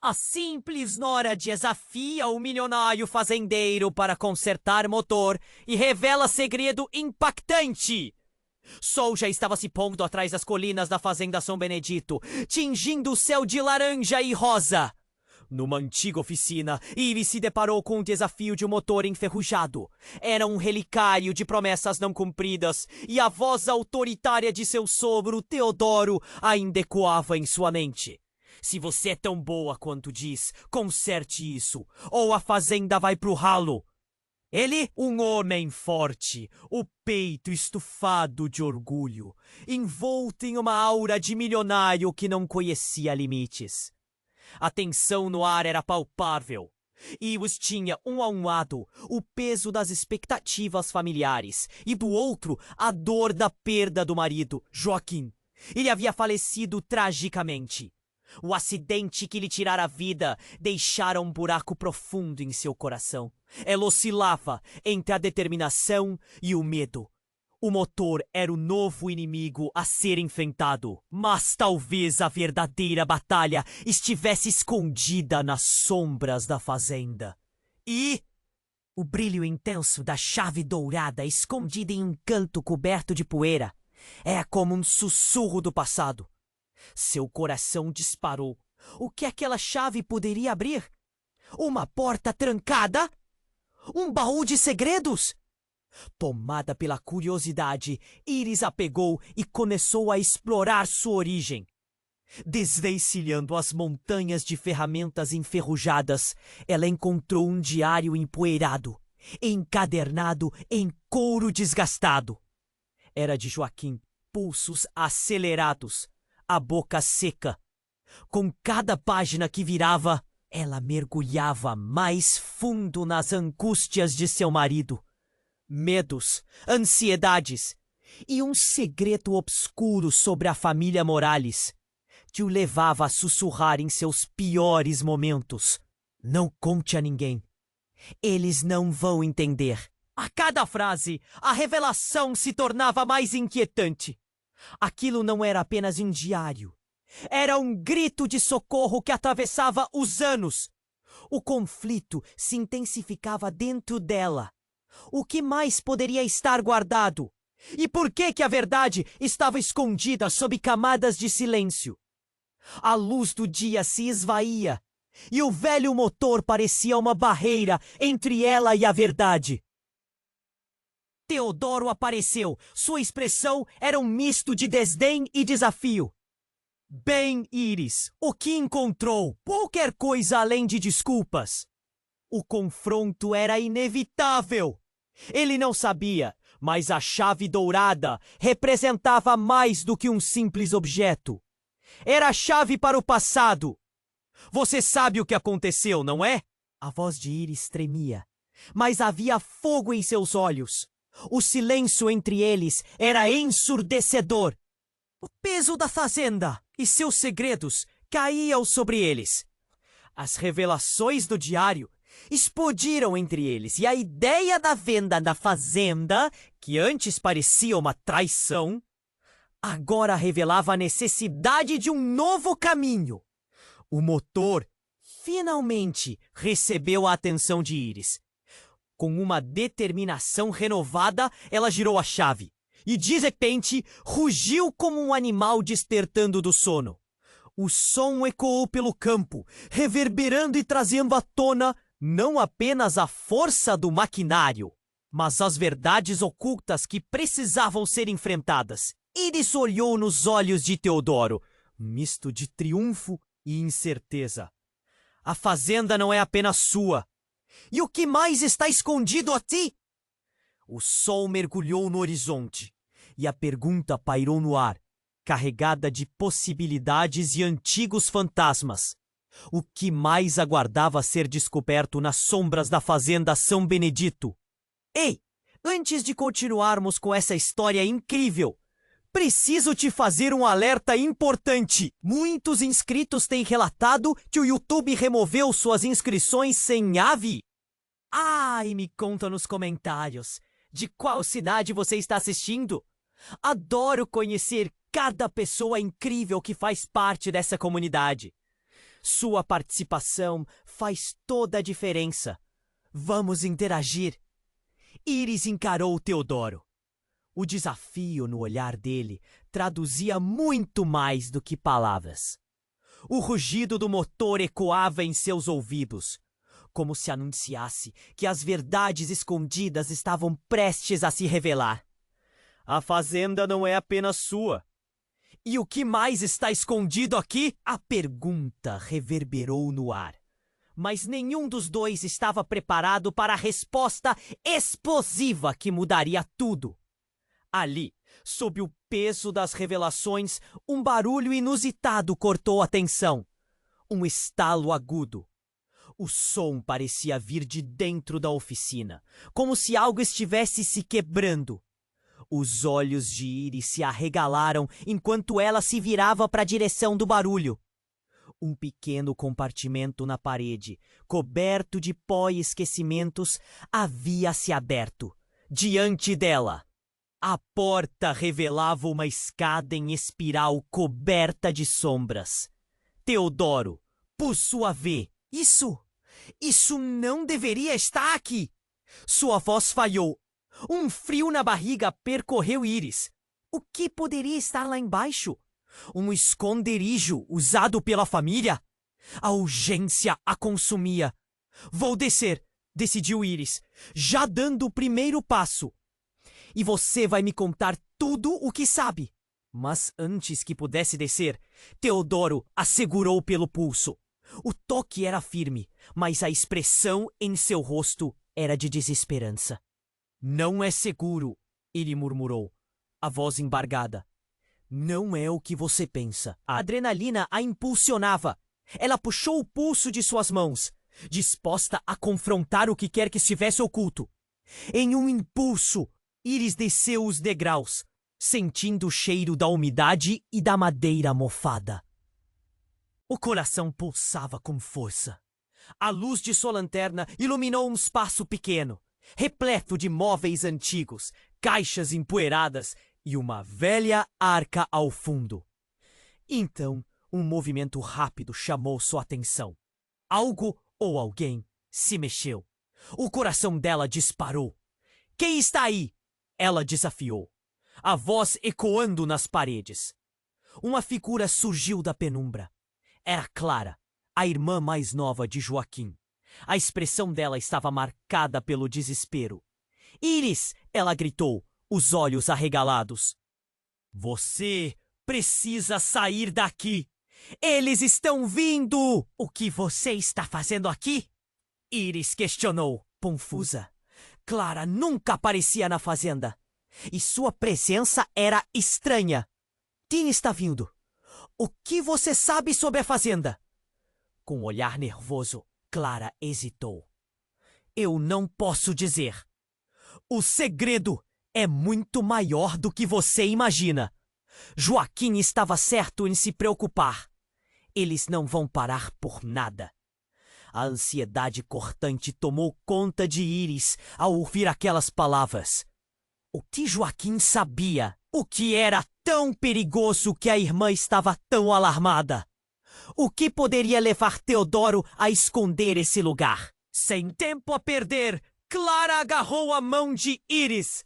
A simples nora desafia o milionário fazendeiro para consertar motor e revela segredo impactante. Sol já estava se pondo atrás das colinas da fazenda São Benedito, tingindo o céu de laranja e rosa. Numa antiga oficina, Iris se deparou com o desafio de um motor enferrujado. Era um relicário de promessas não cumpridas, e a voz autoritária de seu sogro, Teodoro, ainda ecoava em sua mente. Se você é tão boa quanto diz, conserte isso, ou a fazenda vai pro ralo. Ele, um homem forte, o peito estufado de orgulho, envolto em uma aura de milionário que não conhecia limites. A tensão no ar era palpável. Iris tinha, um a um lado, o peso das expectativas familiares e do outro, a dor da perda do marido, Joaquim. Ele havia falecido tragicamente. O acidente que lhe tirara a vida deixara um buraco profundo em seu coração. Ela oscilava entre a determinação e o medo. O motor era o novo inimigo a ser enfrentado, mas talvez a verdadeira batalha estivesse escondida nas sombras da fazenda. E o brilho intenso da chave dourada escondida em um canto coberto de poeira é como um sussurro do passado. Seu coração disparou. O que aquela chave poderia abrir? Uma porta trancada? Um baú de segredos? Tomada pela curiosidade, Iris a pegou e começou a explorar sua origem. Desvencilhando as montanhas de ferramentas enferrujadas, ela encontrou um diário empoeirado, encadernado em couro desgastado. Era de Joaquim, pulsos acelerados, a boca seca. Com cada página que virava, ela mergulhava mais fundo nas angústias de seu marido. Medos, ansiedades e um segredo obscuro sobre a família Morales que o levava a sussurrar em seus piores momentos. Não conte a ninguém. Eles não vão entender. A cada frase, a revelação se tornava mais inquietante. Aquilo não era apenas um diário. Era um grito de socorro que atravessava os anos. O conflito se intensificava dentro dela. O que mais poderia estar guardado? E por que a verdade estava escondida sob camadas de silêncio? A luz do dia se esvaía, e o velho motor parecia uma barreira entre ela e a verdade. Teodoro apareceu. Sua expressão era um misto de desdém e desafio. Bem, Iris, o que encontrou? Qualquer coisa além de desculpas. O confronto era inevitável. Ele não sabia, mas a chave dourada representava mais do que um simples objeto. Era a chave para o passado. Você sabe o que aconteceu, não é? A voz de Iris tremia, mas havia fogo em seus olhos. O silêncio entre eles era ensurdecedor. O peso da fazenda e seus segredos caíam sobre eles. As revelações do diário explodiram entre eles, e a ideia da venda da fazenda, que antes parecia uma traição, agora revelava a necessidade de um novo caminho. O motor finalmente recebeu a atenção de Iris. Com uma determinação renovada, ela girou a chave e, de repente, rugiu como um animal despertando do sono. O som ecoou pelo campo, reverberando e trazendo à tona não apenas a força do maquinário, mas as verdades ocultas que precisavam ser enfrentadas. Iris olhou nos olhos de Teodoro, misto de triunfo e incerteza. A fazenda não é apenas sua. E o que mais está escondido a ti? O sol mergulhou no horizonte, e a pergunta pairou no ar, carregada de possibilidades e antigos fantasmas. O que mais aguardava ser descoberto nas sombras da fazenda São Benedito? Ei, antes de continuarmos com essa história incrível, preciso te fazer um alerta importante. Muitos inscritos têm relatado que o YouTube removeu suas inscrições sem ave. E me conta nos comentários de qual cidade você está assistindo. Adoro conhecer cada pessoa incrível que faz parte dessa comunidade. Sua participação faz toda a diferença. Vamos interagir. Iris encarou Teodoro. O desafio no olhar dele traduzia muito mais do que palavras. O rugido do motor ecoava em seus ouvidos, como se anunciasse que as verdades escondidas estavam prestes a se revelar. A fazenda não é apenas sua. E o que mais está escondido aqui? A pergunta reverberou no ar. Mas nenhum dos dois estava preparado para a resposta explosiva que mudaria tudo. Ali, sob o peso das revelações, um barulho inusitado cortou a tensão. Um estalo agudo. O som parecia vir de dentro da oficina, como se algo estivesse se quebrando. Os olhos de Iris se arregalaram enquanto ela se virava para a direção do barulho. Um pequeno compartimento na parede, coberto de pó e esquecimentos, havia se aberto. Diante dela, a porta revelava uma escada em espiral coberta de sombras. Teodoro, por sua vez, Isso não deveria estar aqui! Sua voz falhou. Um frio na barriga percorreu Iris. O que poderia estar lá embaixo? Um esconderijo usado pela família? A urgência a consumia. Vou descer, decidiu Iris, já dando o primeiro passo. E você vai me contar tudo o que sabe. Mas antes que pudesse descer, Teodoro a segurou pelo pulso. O toque era firme, mas a expressão em seu rosto era de desesperança. Não é seguro, ele murmurou, a voz embargada. Não é o que você pensa. A adrenalina a impulsionava. Ela puxou o pulso de suas mãos, disposta a confrontar o que quer que estivesse oculto. Em um impulso, Iris desceu os degraus, sentindo o cheiro da umidade e da madeira mofada. O coração pulsava com força. A luz de sua lanterna iluminou um espaço pequeno, repleto de móveis antigos, caixas empoeiradas e uma velha arca ao fundo. Então, um movimento rápido chamou sua atenção. Algo ou alguém se mexeu. O coração dela disparou. Quem está aí? Ela desafiou, a voz ecoando nas paredes. Uma figura surgiu da penumbra. Era Clara, a irmã mais nova de Joaquim. A expressão dela estava marcada pelo desespero. Iris! Ela gritou, os olhos arregalados. Você precisa sair daqui! Eles estão vindo! O que você está fazendo aqui? Iris questionou, confusa. Clara nunca aparecia na fazenda. E sua presença era estranha. Tina está vindo. O que você sabe sobre a fazenda? Com um olhar nervoso, Clara hesitou. Eu não posso dizer. O segredo é muito maior do que você imagina. Joaquim estava certo em se preocupar. Eles não vão parar por nada. A ansiedade cortante tomou conta de Iris ao ouvir aquelas palavras. O que Joaquim sabia? O que era tão perigoso que a irmã estava tão alarmada? O que poderia levar Teodoro a esconder esse lugar? Sem tempo a perder, Clara agarrou a mão de Iris.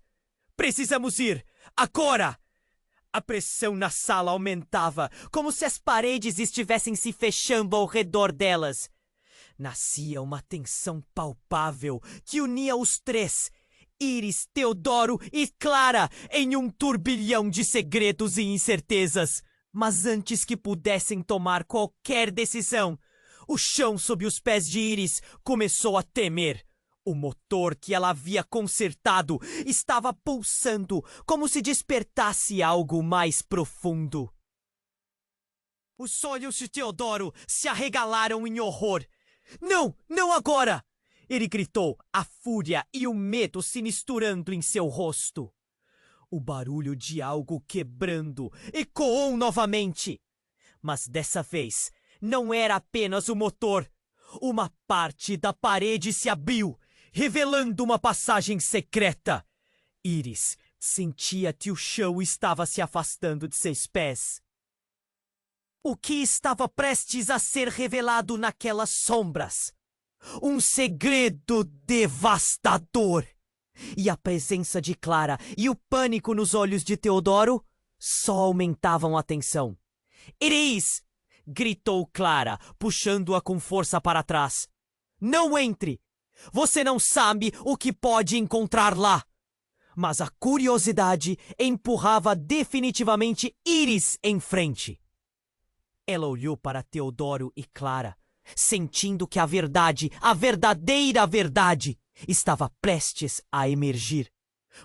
Precisamos ir, agora! A pressão na sala aumentava, como se as paredes estivessem se fechando ao redor delas. Nascia uma tensão palpável que unia os três, Iris, Teodoro e Clara, em um turbilhão de segredos e incertezas. Mas antes que pudessem tomar qualquer decisão, o chão sob os pés de Iris começou a tremer. O motor que ela havia consertado estava pulsando, como se despertasse algo mais profundo. Os olhos de Teodoro se arregalaram em horror. Não, não agora! Ele gritou, a fúria e o medo se misturando em seu rosto. O barulho de algo quebrando ecoou novamente. Mas dessa vez, não era apenas o motor. Uma parte da parede se abriu, revelando uma passagem secreta. Iris sentia que o chão estava se afastando de seus pés. O que estava prestes a ser revelado naquelas sombras? Um segredo devastador! E a presença de Clara e o pânico nos olhos de Teodoro só aumentavam a tensão. "Iris!" gritou Clara, puxando-a com força para trás. "Não entre! Você não sabe o que pode encontrar lá!" Mas a curiosidade empurrava definitivamente Iris em frente. Ela olhou para Teodoro e Clara, sentindo que a verdade, a verdadeira verdade, estava prestes a emergir.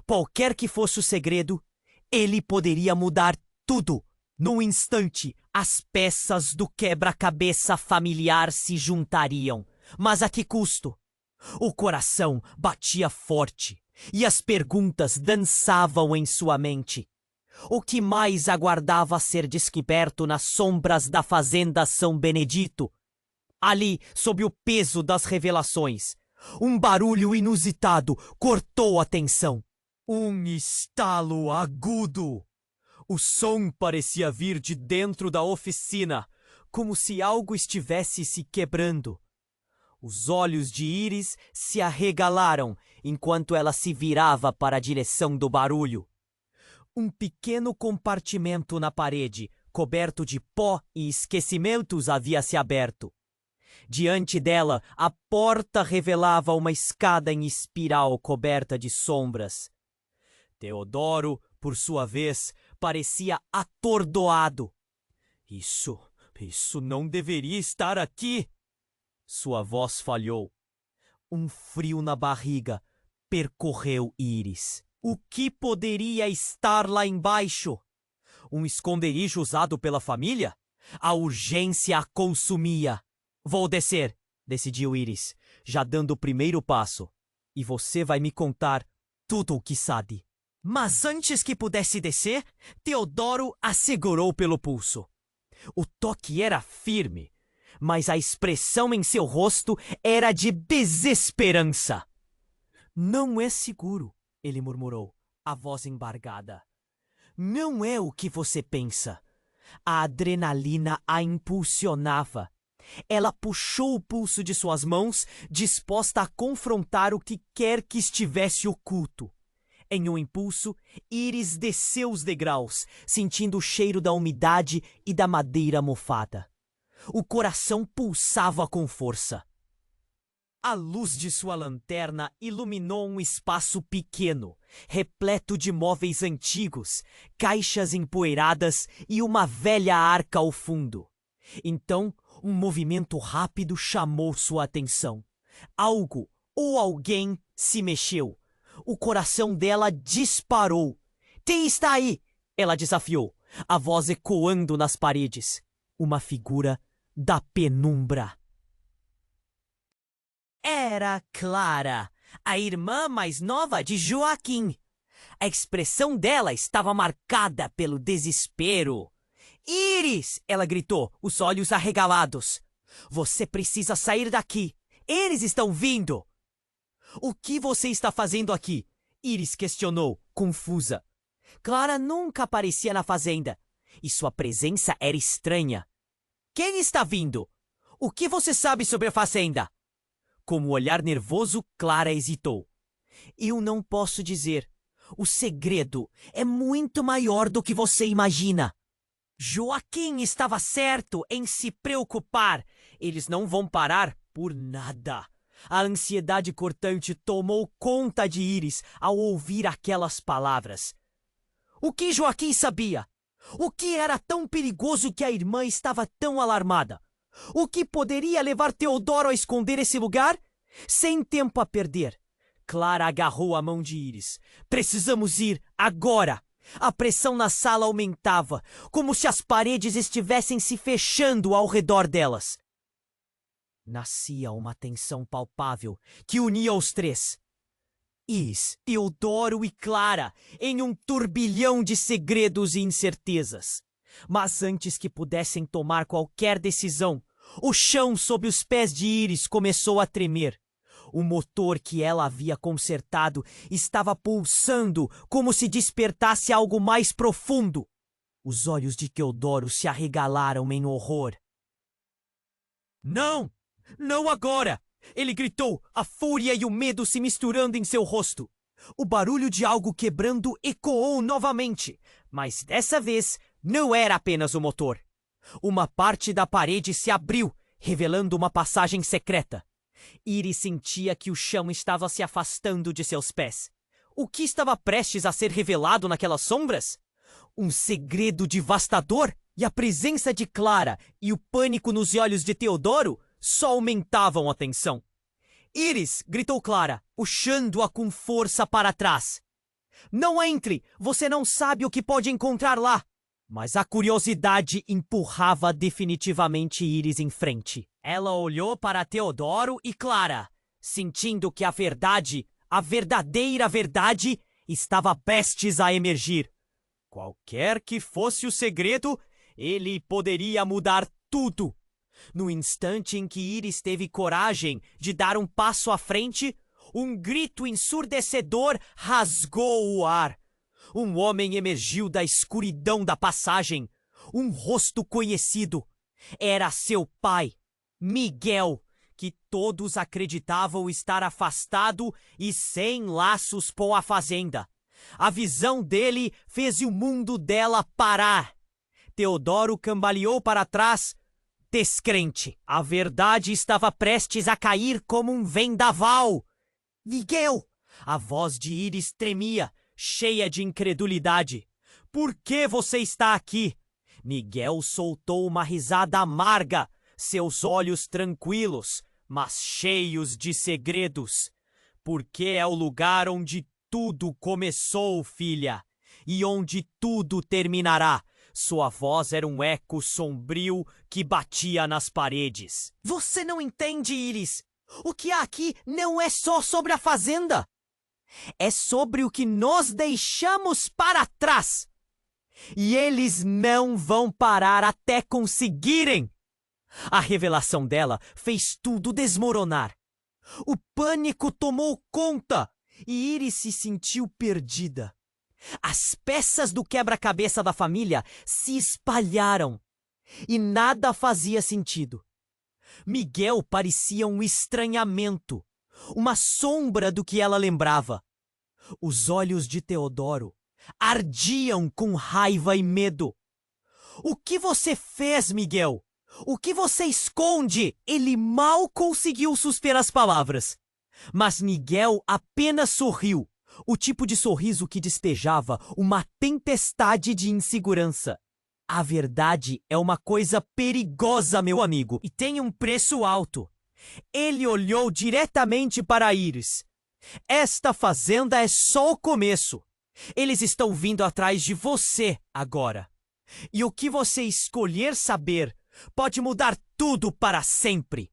Qualquer que fosse o segredo, ele poderia mudar tudo. Num instante, as peças do quebra-cabeça familiar se juntariam. Mas a que custo? O coração batia forte e as perguntas dançavam em sua mente. O que mais aguardava ser descoberto nas sombras da fazenda São Benedito? Ali, sob o peso das revelações, um barulho inusitado cortou a tensão. Um estalo agudo. O som parecia vir de dentro da oficina, como se algo estivesse se quebrando. Os olhos de Iris se arregalaram enquanto ela se virava para a direção do barulho. Um pequeno compartimento na parede, coberto de pó e esquecimentos, havia se aberto. Diante dela, a porta revelava uma escada em espiral coberta de sombras. Teodoro, por sua vez, parecia atordoado. Isso não deveria estar aqui. Sua voz falhou. Um frio na barriga percorreu Iris. O que poderia estar lá embaixo? Um esconderijo usado pela família? A urgência a consumia. Vou descer, decidiu Iris, já dando o primeiro passo. E você vai me contar tudo o que sabe. Mas antes que pudesse descer, Teodoro a segurou pelo pulso. O toque era firme, mas a expressão em seu rosto era de desesperança. Não é seguro, ele murmurou, a voz embargada. Não é o que você pensa. A adrenalina a impulsionava. Ela puxou o pulso de suas mãos, disposta a confrontar o que quer que estivesse oculto. Em um impulso, Iris desceu os degraus, sentindo o cheiro da umidade e da madeira mofada. O coração pulsava com força. A luz de sua lanterna iluminou um espaço pequeno, repleto de móveis antigos, caixas empoeiradas e uma velha arca ao fundo. Então, um movimento rápido chamou sua atenção. Algo ou alguém se mexeu. O coração dela disparou. "Quem está aí?" ela desafiou, a voz ecoando nas paredes. Uma figura da penumbra. Era Clara, a irmã mais nova de Joaquim. A expressão dela estava marcada pelo desespero. "Iris!" ela gritou, os olhos arregalados. "Você precisa sair daqui. Eles estão vindo!" "O que você está fazendo aqui?" Iris questionou, confusa. Clara nunca aparecia na fazenda, e sua presença era estranha. "Quem está vindo? O que você sabe sobre a fazenda?" Com um olhar nervoso, Clara hesitou. "Eu não posso dizer. O segredo é muito maior do que você imagina." Joaquim estava certo em se preocupar. Eles não vão parar por nada. A ansiedade cortante tomou conta de Iris ao ouvir aquelas palavras. O que Joaquim sabia? O que era tão perigoso que a irmã estava tão alarmada? O que poderia levar Teodoro a esconder esse lugar? Sem tempo a perder, Clara agarrou a mão de Iris. "Precisamos ir agora!" A pressão na sala aumentava, como se as paredes estivessem se fechando ao redor delas. Nascia uma tensão palpável que unia os três. Iris, Teodoro e Clara, em um turbilhão de segredos e incertezas. Mas antes que pudessem tomar qualquer decisão, o chão sob os pés de Iris começou a tremer. O motor que ela havia consertado estava pulsando como se despertasse algo mais profundo. Os olhos de Teodoro se arregalaram em horror. Não! Não agora! Ele gritou, a fúria e o medo se misturando em seu rosto. O barulho de algo quebrando ecoou novamente, mas dessa vez não era apenas o motor. Uma parte da parede se abriu, revelando uma passagem secreta. Iris sentia que o chão estava se afastando de seus pés. O que estava prestes a ser revelado naquelas sombras? Um segredo devastador? E a presença de Clara e o pânico nos olhos de Teodoro só aumentavam a tensão. Iris, gritou Clara, puxando-a com força para trás. Não entre! Você não sabe o que pode encontrar lá! Mas a curiosidade empurrava definitivamente Iris em frente. Ela olhou para Teodoro e Clara, sentindo que a verdadeira verdade, estava prestes a emergir. Qualquer que fosse o segredo, ele poderia mudar tudo. No instante em que Iris teve coragem de dar um passo à frente, um grito ensurdecedor rasgou o ar. Um homem emergiu da escuridão da passagem. Um rosto conhecido. Era seu pai, Miguel, que todos acreditavam estar afastado e sem laços com a fazenda. A visão dele fez o mundo dela parar. Teodoro cambaleou para trás, descrente. A verdade estava prestes a cair como um vendaval. Miguel! A voz de Iris tremia, cheia de incredulidade. Por que você está aqui? Miguel soltou uma risada amarga, seus olhos tranquilos, mas cheios de segredos. Porque é o lugar onde tudo começou, filha, e onde tudo terminará. Sua voz era um eco sombrio que batia nas paredes. Você não entende, Iris. O que há aqui não é só sobre a fazenda. É sobre o que nós deixamos para trás. E eles não vão parar até conseguirem. A revelação dela fez tudo desmoronar. O pânico tomou conta e Iris se sentiu perdida. As peças do quebra-cabeça da família se espalharam e nada fazia sentido. Miguel parecia um estranhamento, uma sombra do que ela lembrava. Os olhos de Teodoro ardiam com raiva e medo. O que você fez, Miguel? O que você esconde? Ele mal conseguiu suspeirar as palavras. Mas Miguel apenas sorriu, o tipo de sorriso que despejava uma tempestade de insegurança. A verdade é uma coisa perigosa, meu amigo, e tem um preço alto. Ele olhou diretamente para Iris. Esta fazenda é só o começo. Eles estão vindo atrás de você agora. E o que você escolher saber pode mudar tudo para sempre.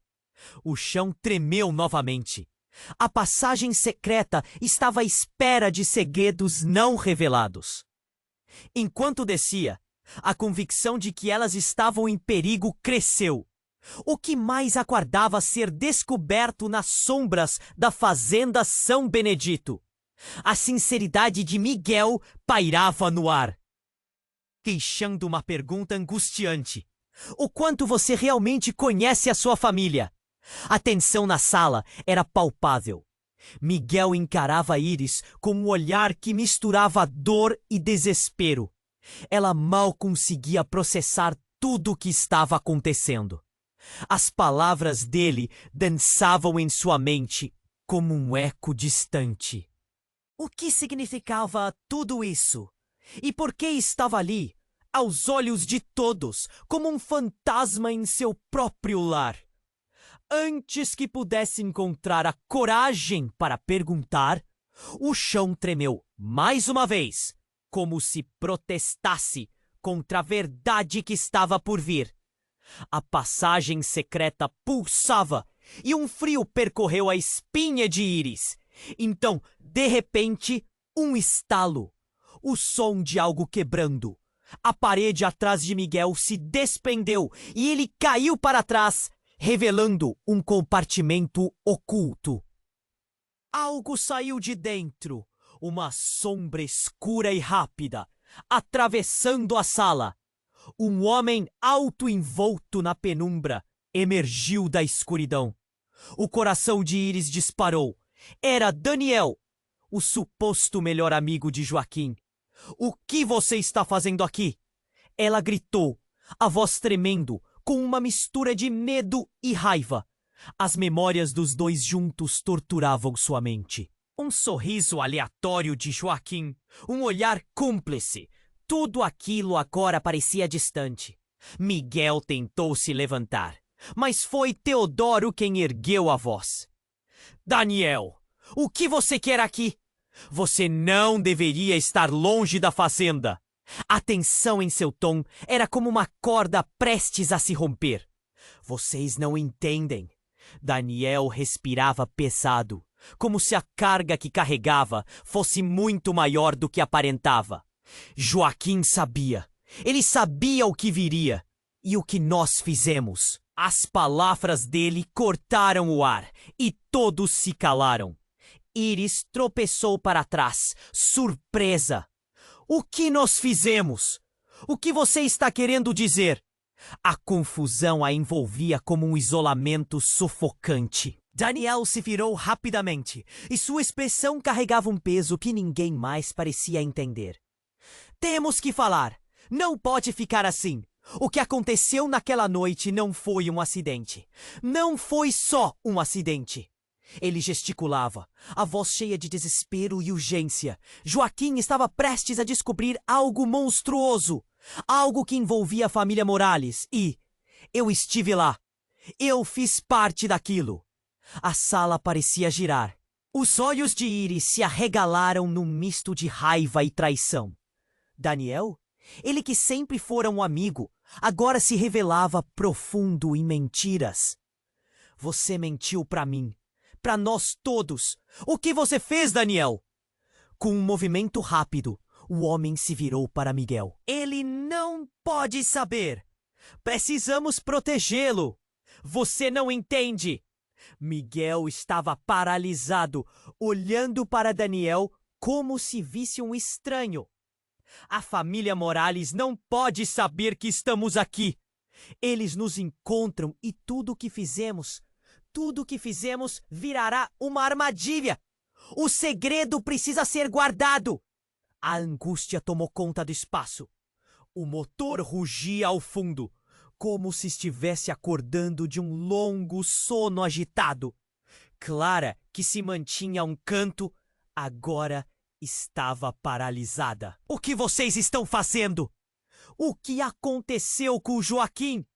O chão tremeu novamente. A passagem secreta estava à espera de segredos não revelados. Enquanto descia, a convicção de que elas estavam em perigo cresceu. O que mais aguardava ser descoberto nas sombras da fazenda São Benedito? A sinceridade de Miguel pairava no ar, queixando uma pergunta angustiante. O quanto você realmente conhece a sua família? A tensão na sala era palpável. Miguel encarava Iris com um olhar que misturava dor e desespero. Ela mal conseguia processar tudo o que estava acontecendo. As palavras dele dançavam em sua mente como um eco distante. O que significava tudo isso? E por que estava ali, aos olhos de todos, como um fantasma em seu próprio lar? Antes que pudesse encontrar a coragem para perguntar, o chão tremeu mais uma vez, como se protestasse contra a verdade que estava por vir. A passagem secreta pulsava e um frio percorreu a espinha de Iris. Então, de repente, um estalo. O som de algo quebrando. A parede atrás de Miguel se desprendeu e ele caiu para trás, revelando um compartimento oculto. Algo saiu de dentro, uma sombra escura e rápida, atravessando a sala. Um homem alto envolto na penumbra emergiu da escuridão. O coração de Iris disparou. Era Daniel, o suposto melhor amigo de Joaquim. O que você está fazendo aqui? Ela gritou, a voz tremendo, com uma mistura de medo e raiva. As memórias dos dois juntos torturavam sua mente. Um sorriso aleatório de Joaquim, um olhar cúmplice. Tudo aquilo agora parecia distante. Miguel tentou se levantar, mas foi Teodoro quem ergueu a voz. Daniel, o que você quer aqui? Você não deveria estar longe da fazenda. A tensão em seu tom era como uma corda prestes a se romper. Vocês não entendem. Daniel respirava pesado, como se a carga que carregava fosse muito maior do que aparentava. Joaquim sabia. Ele sabia o que viria. E o que nós fizemos? As palavras dele cortaram o ar e todos se calaram. Iris tropeçou para trás, surpresa. O que nós fizemos? O que você está querendo dizer? A confusão a envolvia como um isolamento sufocante. Daniel se virou rapidamente e sua expressão carregava um peso que ninguém mais parecia entender. Temos que falar. Não pode ficar assim. O que aconteceu naquela noite não foi um acidente. Não foi só um acidente. Ele gesticulava, a voz cheia de desespero e urgência. Joaquim estava prestes a descobrir algo monstruoso. Algo que envolvia a família Morales e... eu estive lá. Eu fiz parte daquilo. A sala parecia girar. Os olhos de Iris se arregalaram num misto de raiva e traição. Daniel, ele que sempre fora um amigo, agora se revelava profundo em mentiras. Você mentiu para mim, para nós todos. O que você fez, Daniel? Com um movimento rápido, o homem se virou para Miguel. Ele não pode saber. Precisamos protegê-lo. Você não entende. Miguel estava paralisado, olhando para Daniel como se visse um estranho. A família Morales não pode saber que estamos aqui. Eles nos encontram e tudo o que fizemos virará uma armadilha. O segredo precisa ser guardado. A angústia tomou conta do espaço. O motor rugia ao fundo, como se estivesse acordando de um longo sono agitado. Clara, que se mantinha a um canto, agora estava paralisada. O que vocês estão fazendo? O que aconteceu com o Joaquim?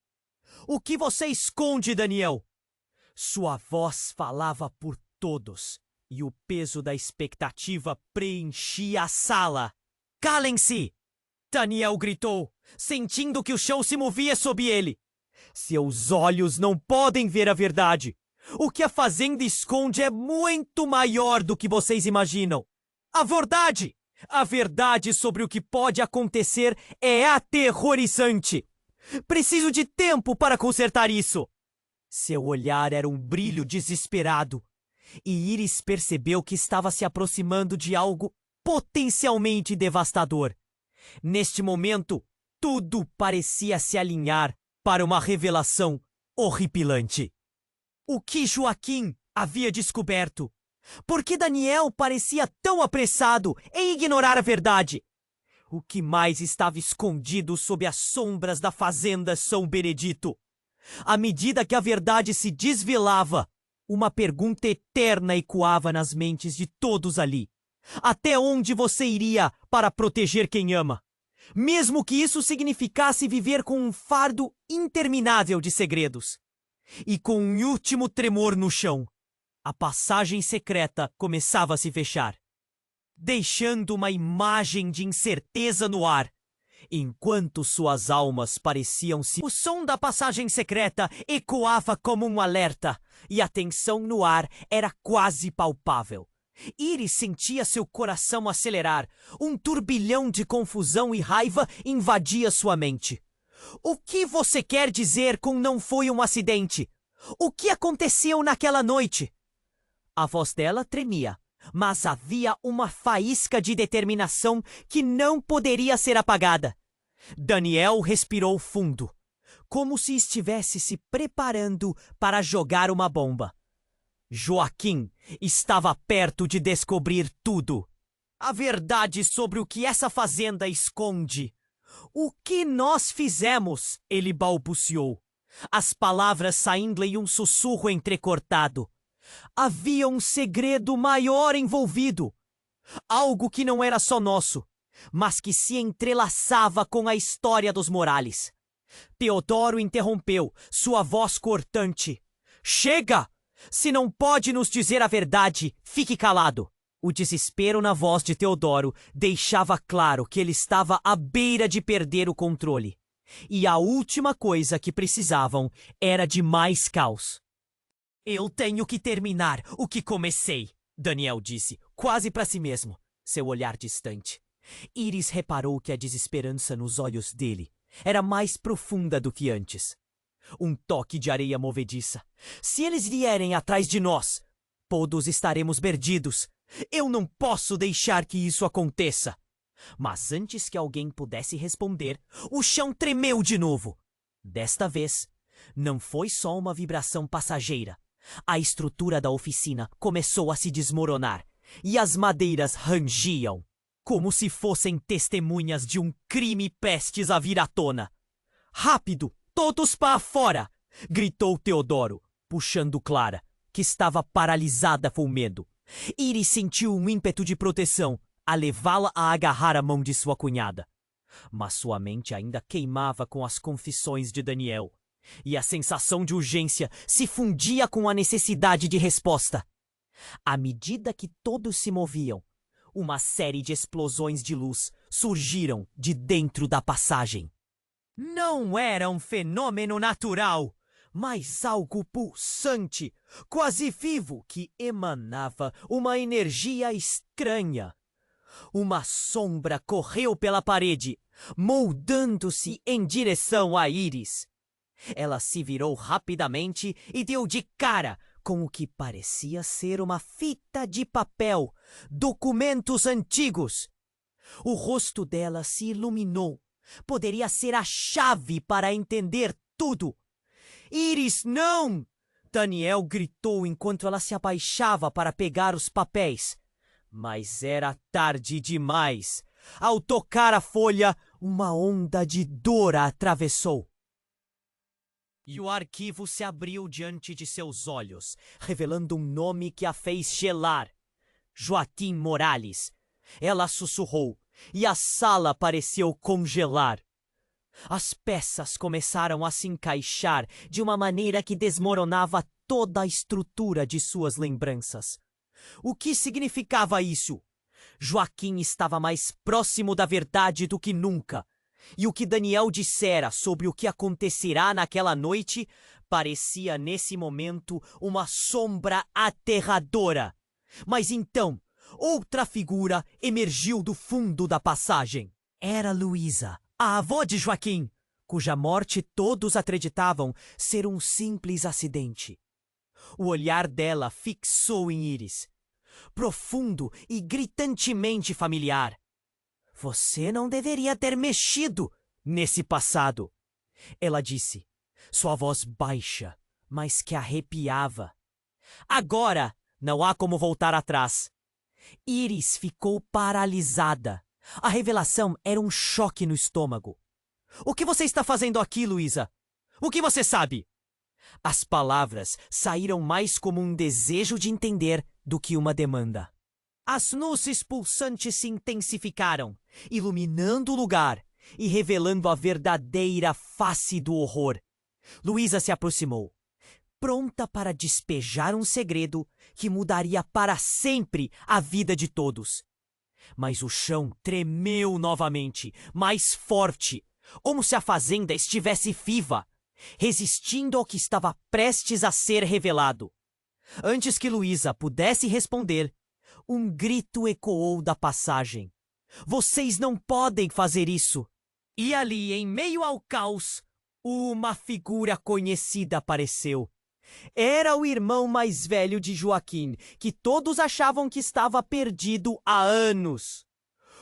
O que você esconde, Daniel? Sua voz falava por todos, e o peso da expectativa preenchia a sala. Calem-se! Daniel gritou, sentindo que o chão se movia sob ele. Seus olhos não podem ver a verdade. O que a fazenda esconde é muito maior do que vocês imaginam. A verdade sobre o que pode acontecer é aterrorizante. Preciso de tempo para consertar isso. Seu olhar era um brilho desesperado, e Iris percebeu que estava se aproximando de algo potencialmente devastador. Neste momento, tudo parecia se alinhar para uma revelação horripilante. O que Joaquim havia descoberto? Por que Daniel parecia tão apressado em ignorar a verdade? O que mais estava escondido sob as sombras da fazenda São Benedito? À medida que a verdade se desvelava, uma pergunta eterna ecoava nas mentes de todos ali. Até onde você iria para proteger quem ama? Mesmo que isso significasse viver com um fardo interminável de segredos. E com um último tremor no chão, a passagem secreta começava a se fechar, deixando uma imagem de incerteza no ar, enquanto suas almas pareciam se... O som da passagem secreta ecoava como um alerta, e a tensão no ar era quase palpável. Iris sentia seu coração acelerar. Um turbilhão de confusão e raiva invadia sua mente. O que você quer dizer com não foi um acidente? O que aconteceu naquela noite? A voz dela tremia, Mas havia uma faísca de determinação que não poderia ser apagada. Daniel respirou fundo, como se estivesse se preparando para jogar uma bomba. Joaquim estava perto de descobrir tudo. A verdade sobre o que essa fazenda esconde. O que nós fizemos? Ele balbuciou, as palavras saindo em um sussurro entrecortado. Havia um segredo maior envolvido. Algo que não era só nosso, mas que se entrelaçava com a história dos Morales. Teodoro interrompeu, sua voz cortante. Chega! Se não pode nos dizer a verdade, fique calado. O desespero na voz de Teodoro deixava claro que ele estava à beira de perder o controle. E a última coisa que precisavam era de mais caos. Eu tenho que terminar o que comecei, Daniel disse, quase para si mesmo, seu olhar distante. Iris reparou que a desesperança nos olhos dele era mais profunda do que antes. Um toque de areia movediça. Se eles vierem atrás de nós, todos estaremos perdidos. Eu não posso deixar que isso aconteça. Mas antes que alguém pudesse responder, o chão tremeu de novo. Desta vez, não foi só uma vibração passageira. A estrutura da oficina começou a se desmoronar e as madeiras rangiam, como se fossem testemunhas de um crime prestes a vir à tona. Rápido! Todos para fora! Gritou Teodoro, puxando Clara, que estava paralisada com medo. Iris sentiu um ímpeto de proteção, a levá-la a agarrar a mão de sua cunhada. Mas sua mente ainda queimava com as confissões de Daniel, e a sensação de urgência se fundia com a necessidade de resposta. À medida que todos se moviam, uma série de explosões de luz surgiram de dentro da passagem. Não era um fenômeno natural, mas algo pulsante, quase vivo, que emanava uma energia estranha. Uma sombra correu pela parede, moldando-se em direção a Iris. Ela se virou rapidamente e deu de cara com o que parecia ser uma fita de papel, documentos antigos. O rosto dela se iluminou. Poderia ser a chave para entender tudo. Iris, não! Daniel gritou enquanto ela se abaixava para pegar os papéis. Mas era tarde demais. Ao tocar a folha, uma onda de dor a atravessou. E o arquivo se abriu diante de seus olhos, revelando um nome que a fez gelar. Joaquim Morales. Ela sussurrou, e a sala pareceu congelar. As peças começaram a se encaixar de uma maneira que desmoronava toda a estrutura de suas lembranças. O que significava isso? Joaquim estava mais próximo da verdade do que nunca. E o que Daniel dissera sobre o que acontecerá naquela noite parecia nesse momento uma sombra aterradora. Mas então, outra figura emergiu do fundo da passagem. Era Luísa, a avó de Joaquim, cuja morte todos acreditavam ser um simples acidente. O olhar dela fixou em Iris, profundo e gritantemente familiar. Você não deveria ter mexido nesse passado, ela disse, sua voz baixa, mas que arrepiava. Agora não há como voltar atrás. Iris ficou paralisada. A revelação era um choque no estômago. O que você está fazendo aqui, Luísa? O que você sabe? As palavras saíram mais como um desejo de entender do que uma demanda. As luzes pulsantes se intensificaram, iluminando o lugar e revelando a verdadeira face do horror. Luísa se aproximou, pronta para despejar um segredo que mudaria para sempre a vida de todos. Mas o chão tremeu novamente, mais forte, como se a fazenda estivesse viva, resistindo ao que estava prestes a ser revelado. Antes que Luísa pudesse responder, um grito ecoou da passagem. Vocês não podem fazer isso! E ali, em meio ao caos, uma figura conhecida apareceu. Era o irmão mais velho de Joaquim, que todos achavam que estava perdido há anos.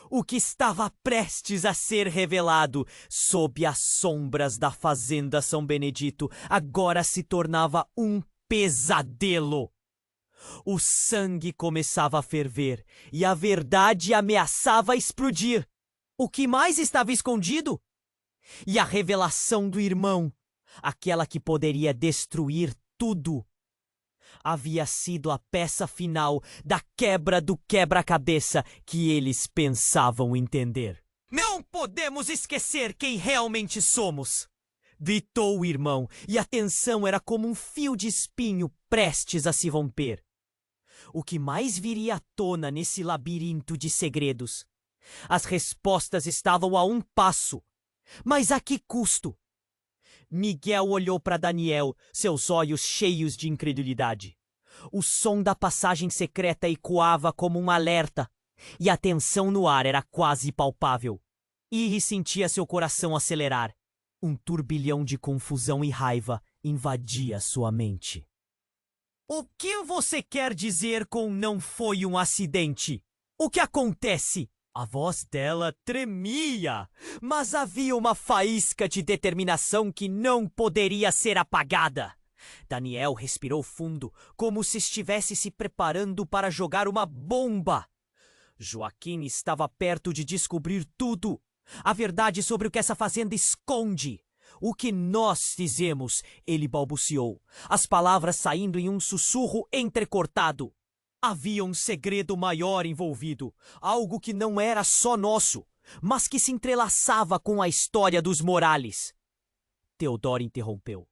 O que estava prestes a ser revelado sob as sombras da fazenda São Benedito agora se tornava um pesadelo. O sangue começava a ferver e a verdade ameaçava explodir. O que mais estava escondido? E a revelação do irmão, aquela que poderia destruir tudo, havia sido a peça final da quebra do quebra-cabeça que eles pensavam entender. Não podemos esquecer quem realmente somos! Gritou o irmão, e a tensão era como um fio de espinho prestes a se romper. O que mais viria à tona nesse labirinto de segredos? As respostas estavam a um passo. Mas a que custo? Miguel olhou para Daniel, seus olhos cheios de incredulidade. O som da passagem secreta ecoava como um alerta, e a tensão no ar era quase palpável. Iris sentia seu coração acelerar. Um turbilhão de confusão e raiva invadia sua mente. O que você quer dizer com não foi um acidente? O que acontece? A voz dela tremia, mas havia uma faísca de determinação que não poderia ser apagada. Daniel respirou fundo, como se estivesse se preparando para jogar uma bomba. Joaquim estava perto de descobrir tudo. A verdade sobre o que essa fazenda esconde. O que nós fizemos, ele balbuciou, as palavras saindo em um sussurro entrecortado. Havia um segredo maior envolvido, algo que não era só nosso, mas que se entrelaçava com a história dos Morales. Teodoro interrompeu.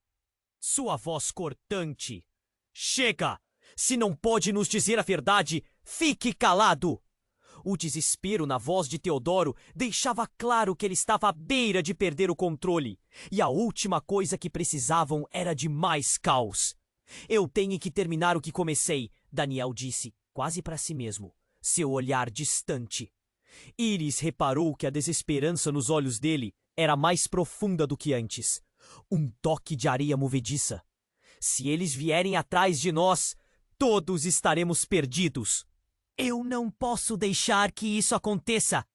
Sua voz cortante. Chega! Se não pode nos dizer a verdade, fique calado! O desespero na voz de Teodoro deixava claro que ele estava à beira de perder o controle, e a última coisa que precisavam era de mais caos. Eu tenho que terminar o que comecei, Daniel disse, quase para si mesmo, seu olhar distante. Iris reparou que a desesperança nos olhos dele era mais profunda do que antes. Um toque de areia movediça. Se eles vierem atrás de nós, todos estaremos perdidos. Eu não posso deixar que isso aconteça.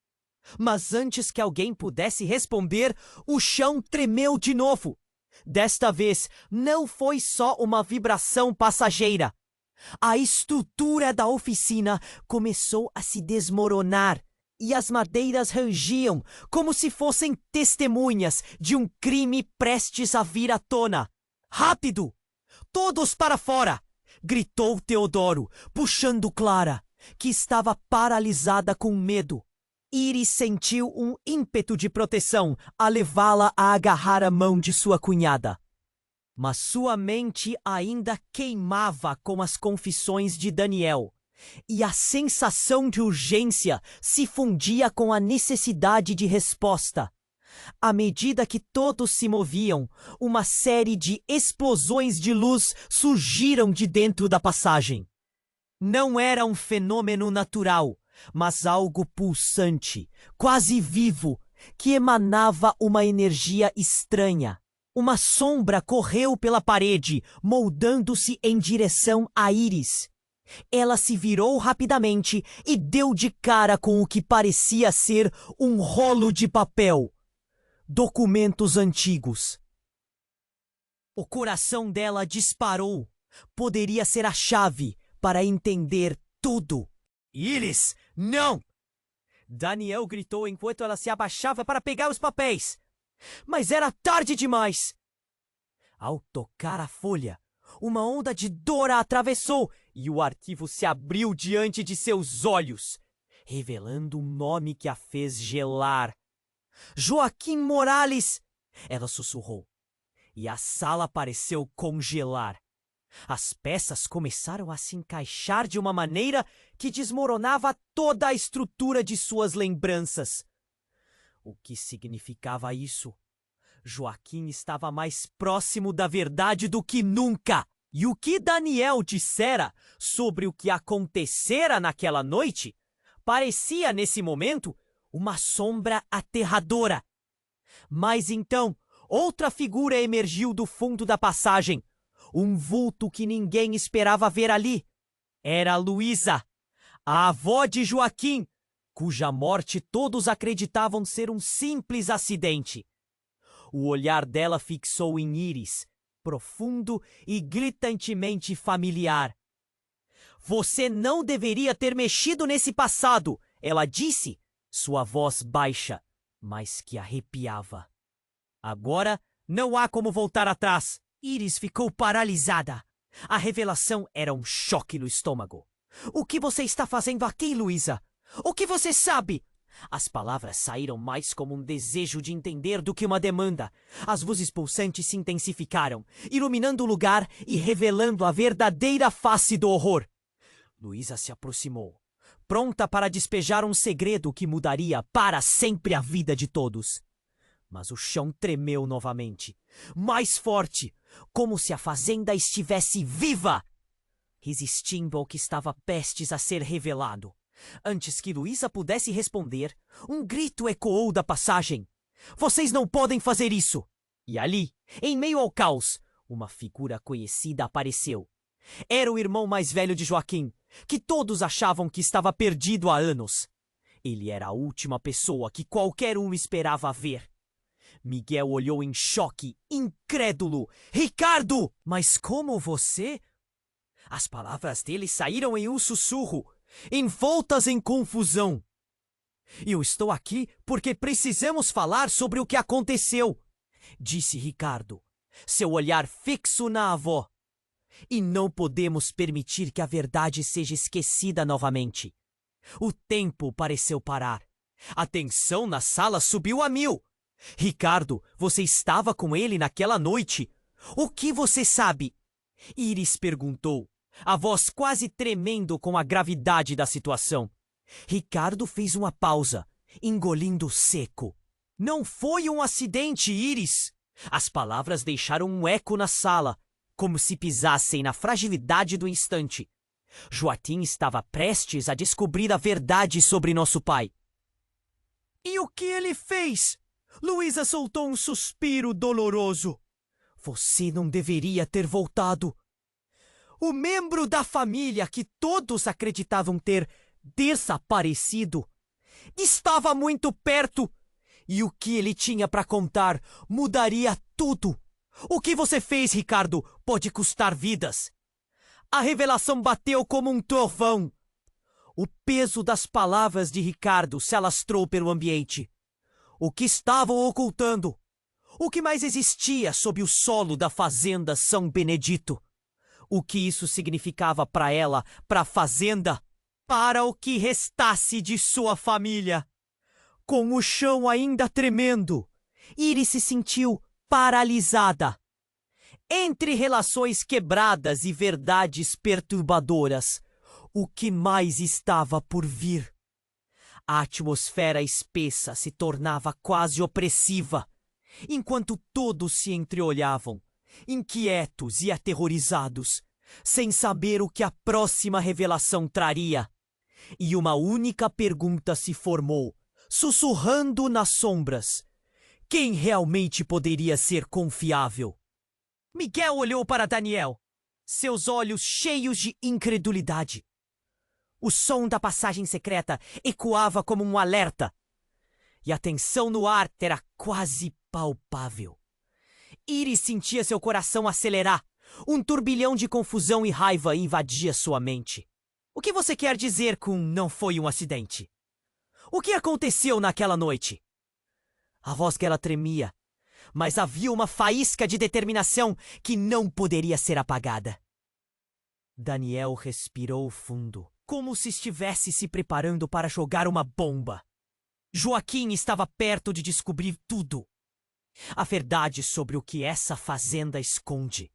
Mas antes que alguém pudesse responder, o chão tremeu de novo. Desta vez, não foi só uma vibração passageira. A estrutura da oficina começou a se desmoronar e as madeiras rangiam como se fossem testemunhas de um crime prestes a vir à tona. Rápido! Todos para fora! Gritou Teodoro, puxando Clara, que estava paralisada com medo. Iris sentiu um ímpeto de proteção a levá-la a agarrar a mão de sua cunhada. Mas sua mente ainda queimava com as confissões de Daniel, e a sensação de urgência se fundia com a necessidade de resposta. À medida que todos se moviam, uma série de explosões de luz surgiram de dentro da passagem. Não era um fenômeno natural, mas algo pulsante, quase vivo, que emanava uma energia estranha. Uma sombra correu pela parede, moldando-se em direção a Iris. Ela se virou rapidamente e deu de cara com o que parecia ser um rolo de papel. Documentos antigos. O coração dela disparou. Poderia ser a chave para entender tudo. Iris, não! Daniel gritou enquanto ela se abaixava para pegar os papéis. Mas era tarde demais. Ao tocar a folha, uma onda de dor a atravessou e o arquivo se abriu diante de seus olhos, revelando um nome que a fez gelar. Joaquim Morales! Ela sussurrou. E a sala pareceu congelar. As peças começaram a se encaixar de uma maneira que desmoronava toda a estrutura de suas lembranças. O que significava isso? Joaquim estava mais próximo da verdade do que nunca. E o que Daniel dissera sobre o que acontecera naquela noite parecia, nesse momento, uma sombra aterradora. Mas então, outra figura emergiu do fundo da passagem. Um vulto que ninguém esperava ver ali. Era Luísa, a avó de Joaquim, cuja morte todos acreditavam ser um simples acidente. O olhar dela fixou em Iris, profundo e gritantemente familiar. Você não deveria ter mexido nesse passado, ela disse, sua voz baixa, mas que arrepiava. Agora não há como voltar atrás. Iris ficou paralisada. A revelação era um choque no estômago. O que você está fazendo aqui, Luísa? O que você sabe? As palavras saíram mais como um desejo de entender do que uma demanda. As luzes pulsantes se intensificaram, iluminando o lugar e revelando a verdadeira face do horror. Luísa se aproximou, pronta para despejar um segredo que mudaria para sempre a vida de todos. Mas o chão tremeu novamente, mais forte, como se a fazenda estivesse viva, resistindo ao que estava prestes a ser revelado. Antes que Luísa pudesse responder, um grito ecoou da passagem. Vocês não podem fazer isso! E ali, em meio ao caos, uma figura conhecida apareceu. Era o irmão mais velho de Joaquim, que todos achavam que estava perdido há anos. Ele era a última pessoa que qualquer um esperava ver. Miguel olhou em choque, incrédulo. Ricardo! Mas como você? As palavras dele saíram em um sussurro, envoltas em confusão. Eu estou aqui porque precisamos falar sobre o que aconteceu, disse Ricardo, seu olhar fixo na avó. E não podemos permitir que a verdade seja esquecida novamente. O tempo pareceu parar. A tensão na sala subiu a 1000. Ricardo, você estava com ele naquela noite. O que você sabe? Iris perguntou, a voz quase tremendo com a gravidade da situação. Ricardo fez uma pausa, engolindo seco. Não foi um acidente, Iris. As palavras deixaram um eco na sala, como se pisassem na fragilidade do instante. Joaquim estava prestes a descobrir a verdade sobre nosso pai. E o que ele fez? Luísa soltou um suspiro doloroso. Você não deveria ter voltado. O membro da família que todos acreditavam ter desaparecido estava muito perto. E o que ele tinha para contar mudaria tudo. O que você fez, Ricardo, pode custar vidas. A revelação bateu como um trovão. O peso das palavras de Ricardo se alastrou pelo ambiente. O que estavam ocultando? O que mais existia sob o solo da fazenda São Benedito? O que isso significava para ela, para a fazenda, para o que restasse de sua família? Com o chão ainda tremendo, Iris se sentiu paralisada. Entre relações quebradas e verdades perturbadoras, o que mais estava por vir? A atmosfera espessa se tornava quase opressiva, enquanto todos se entreolhavam, inquietos e aterrorizados, sem saber o que a próxima revelação traria. E uma única pergunta se formou, sussurrando nas sombras. Quem realmente poderia ser confiável? Miguel olhou para Daniel, seus olhos cheios de incredulidade. O som da passagem secreta ecoava como um alerta, e a tensão no ar era quase palpável. Iris sentia seu coração acelerar. Um turbilhão de confusão e raiva invadia sua mente. O que você quer dizer com não foi um acidente? O que aconteceu naquela noite? A voz dela tremia, mas havia uma faísca de determinação que não poderia ser apagada. Daniel respirou fundo, como se estivesse se preparando para jogar uma bomba. Joaquim estava perto de descobrir tudo. A verdade sobre o que essa fazenda esconde.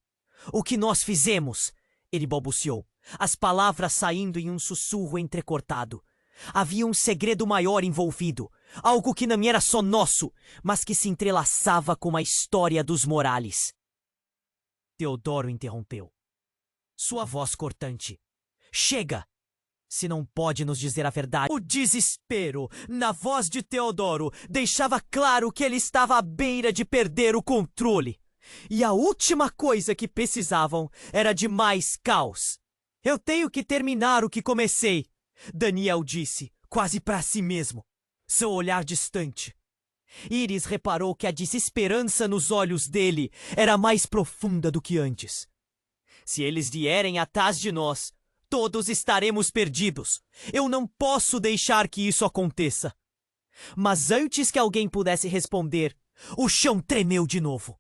O que nós fizemos, ele balbuciou, as palavras saindo em um sussurro entrecortado. Havia um segredo maior envolvido, algo que não era só nosso, mas que se entrelaçava com a história dos Morales. Teodoro interrompeu. Sua voz cortante. Chega! Se não pode nos dizer a verdade. O desespero na voz de Teodoro deixava claro que ele estava à beira de perder o controle. E a última coisa que precisavam era de mais caos. Eu tenho que terminar o que comecei, Daniel disse, quase para si mesmo, seu olhar distante. Iris reparou que a desesperança nos olhos dele era mais profunda do que antes. Se eles vierem atrás de nós, todos estaremos perdidos. Eu não posso deixar que isso aconteça. Mas antes que alguém pudesse responder, o chão tremeu de novo.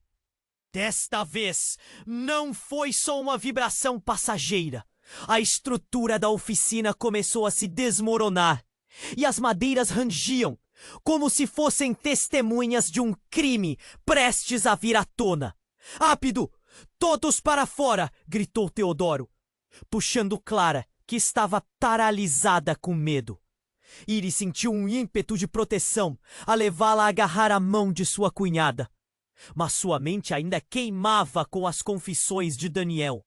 Desta vez, não foi só uma vibração passageira. A estrutura da oficina começou a se desmoronar e as madeiras rangiam, como se fossem testemunhas de um crime prestes a vir à tona. Rápido! Todos para fora! Gritou Teodoro, puxando Clara, que estava paralisada com medo. Iris sentiu um ímpeto de proteção a levá-la a agarrar a mão de sua cunhada. Mas sua mente ainda queimava com as confissões de Daniel.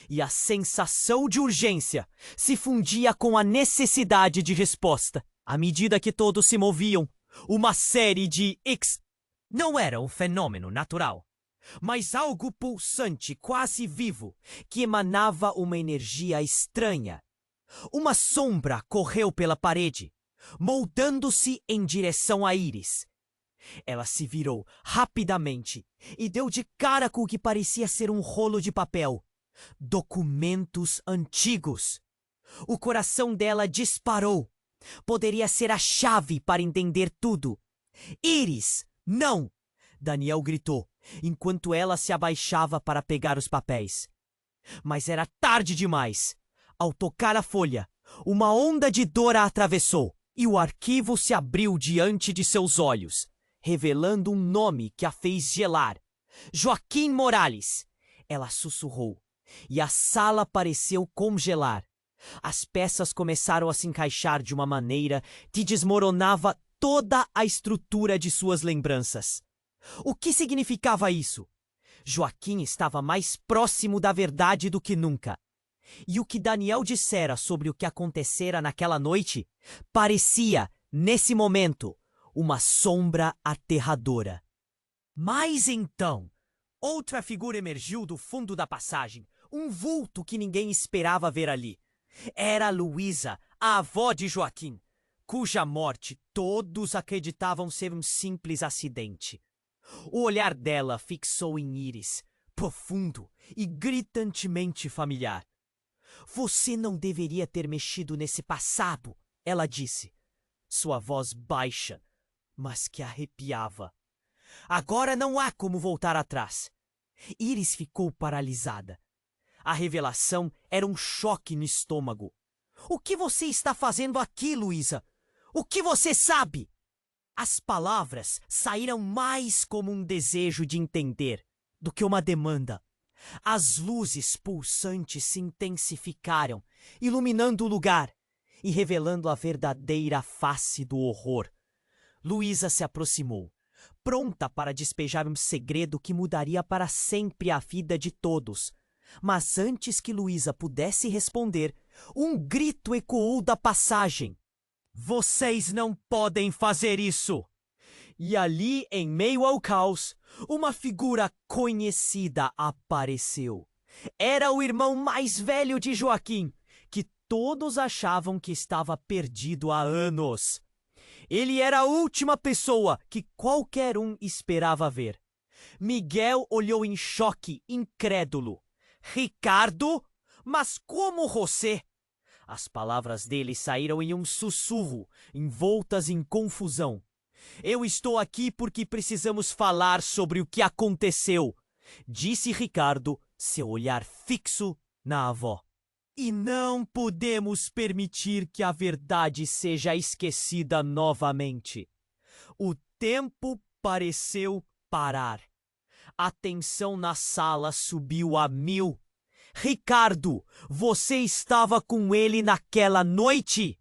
E a sensação de urgência se fundia com a necessidade de resposta. À medida que todos se moviam, uma série de não era um fenômeno natural, mas algo pulsante, quase vivo, que emanava uma energia estranha. Uma sombra correu pela parede, moldando-se em direção a Iris. Ela se virou rapidamente e deu de cara com o que parecia ser um rolo de papel. Documentos antigos. O coração dela disparou. Poderia ser a chave para entender tudo. Iris, não! Daniel gritou, enquanto ela se abaixava para pegar os papéis. Mas era tarde demais. Ao tocar a folha, uma onda de dor a atravessou e o arquivo se abriu diante de seus olhos, revelando um nome que a fez gelar. Joaquim Morales. Ela sussurrou, e a sala pareceu congelar. As peças começaram a se encaixar de uma maneira que desmoronava toda a estrutura de suas lembranças. O que significava isso? Joaquim estava mais próximo da verdade do que nunca. E o que Daniel dissera sobre o que acontecera naquela noite parecia, nesse momento, uma sombra aterradora. Mas então, outra figura emergiu do fundo da passagem, um vulto que ninguém esperava ver ali. Era Luísa, a avó de Joaquim, cuja morte todos acreditavam ser um simples acidente. O olhar dela fixou em Iris, profundo e gritantemente familiar. Você não deveria ter mexido nesse passado, ela disse, sua voz baixa, mas que arrepiava. Agora não há como voltar atrás. Iris ficou paralisada. A revelação era um choque no estômago. O que você está fazendo aqui, Luísa? O que você sabe? As palavras saíram mais como um desejo de entender do que uma demanda. As luzes pulsantes se intensificaram, iluminando o lugar e revelando a verdadeira face do horror. Luísa se aproximou, pronta para despejar um segredo que mudaria para sempre a vida de todos. Mas antes que Luísa pudesse responder, um grito ecoou da passagem. Vocês não podem fazer isso! E ali, em meio ao caos, uma figura conhecida apareceu. Era o irmão mais velho de Joaquim, que todos achavam que estava perdido há anos. Ele era a última pessoa que qualquer um esperava ver. Miguel olhou em choque, incrédulo. Ricardo? Mas como você? As palavras dele saíram em um sussurro, envoltas em confusão. Eu estou aqui porque precisamos falar sobre o que aconteceu, disse Ricardo, seu olhar fixo na avó. E não podemos permitir que a verdade seja esquecida novamente. O tempo pareceu parar. A tensão na sala subiu a 1000. Ricardo, você estava com ele naquela noite?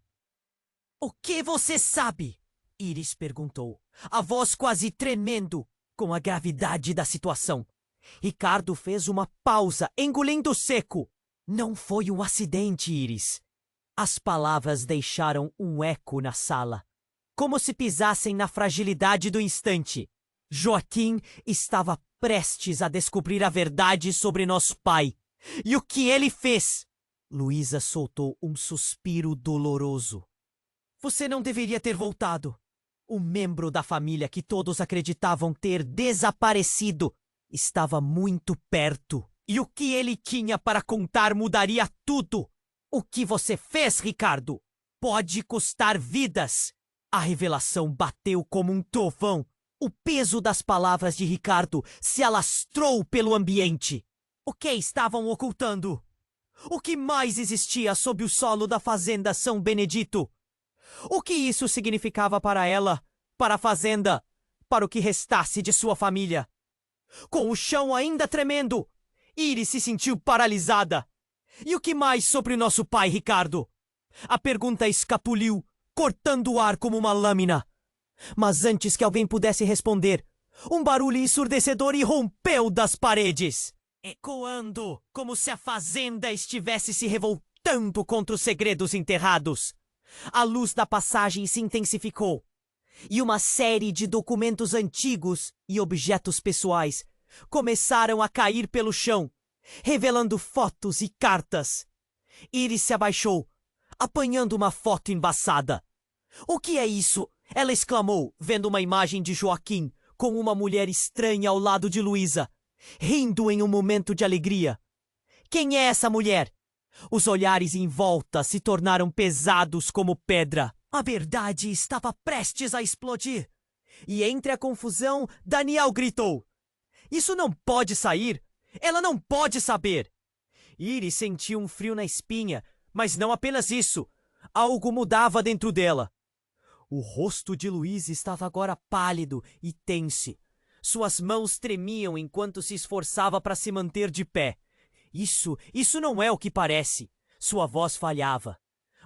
O que você sabe? Iris perguntou, a voz quase tremendo com a gravidade da situação. Ricardo fez uma pausa, engolindo seco. Não foi um acidente, Iris. As palavras deixaram um eco na sala, como se pisassem na fragilidade do instante. Joaquim estava prestes a descobrir a verdade sobre nosso pai. E o que ele fez? Luísa soltou um suspiro doloroso. Você não deveria ter voltado. O membro da família que todos acreditavam ter desaparecido estava muito perto. E o que ele tinha para contar mudaria tudo. O que você fez, Ricardo, pode custar vidas. A revelação bateu como um trovão. O peso das palavras de Ricardo se alastrou pelo ambiente. O que estavam ocultando? O que mais existia sob o solo da fazenda São Benedito? O que isso significava para ela, para a fazenda, para o que restasse de sua família? Com o chão ainda tremendo, Iris se sentiu paralisada. E o que mais sobre nosso pai, Ricardo? A pergunta escapuliu, cortando o ar como uma lâmina. Mas antes que alguém pudesse responder, um barulho ensurdecedor irrompeu das paredes, ecoando como se a fazenda estivesse se revoltando contra os segredos enterrados. A luz da passagem se intensificou, e uma série de documentos antigos e objetos pessoais começaram a cair pelo chão, revelando fotos e cartas. Iris se abaixou, apanhando uma foto embaçada. O que é isso? Ela exclamou, vendo uma imagem de Joaquim com uma mulher estranha ao lado de Luísa, rindo em um momento de alegria. Quem é essa mulher? Os olhares em volta se tornaram pesados como pedra. A verdade estava prestes a explodir. E entre a confusão, Daniel gritou: Isso não pode sair! Ela não pode saber! Iris sentiu um frio na espinha, mas não apenas isso. Algo mudava dentro dela. O rosto de Luísa estava agora pálido e tenso. Suas mãos tremiam enquanto se esforçava para se manter de pé. Isso não é o que parece. Sua voz falhava.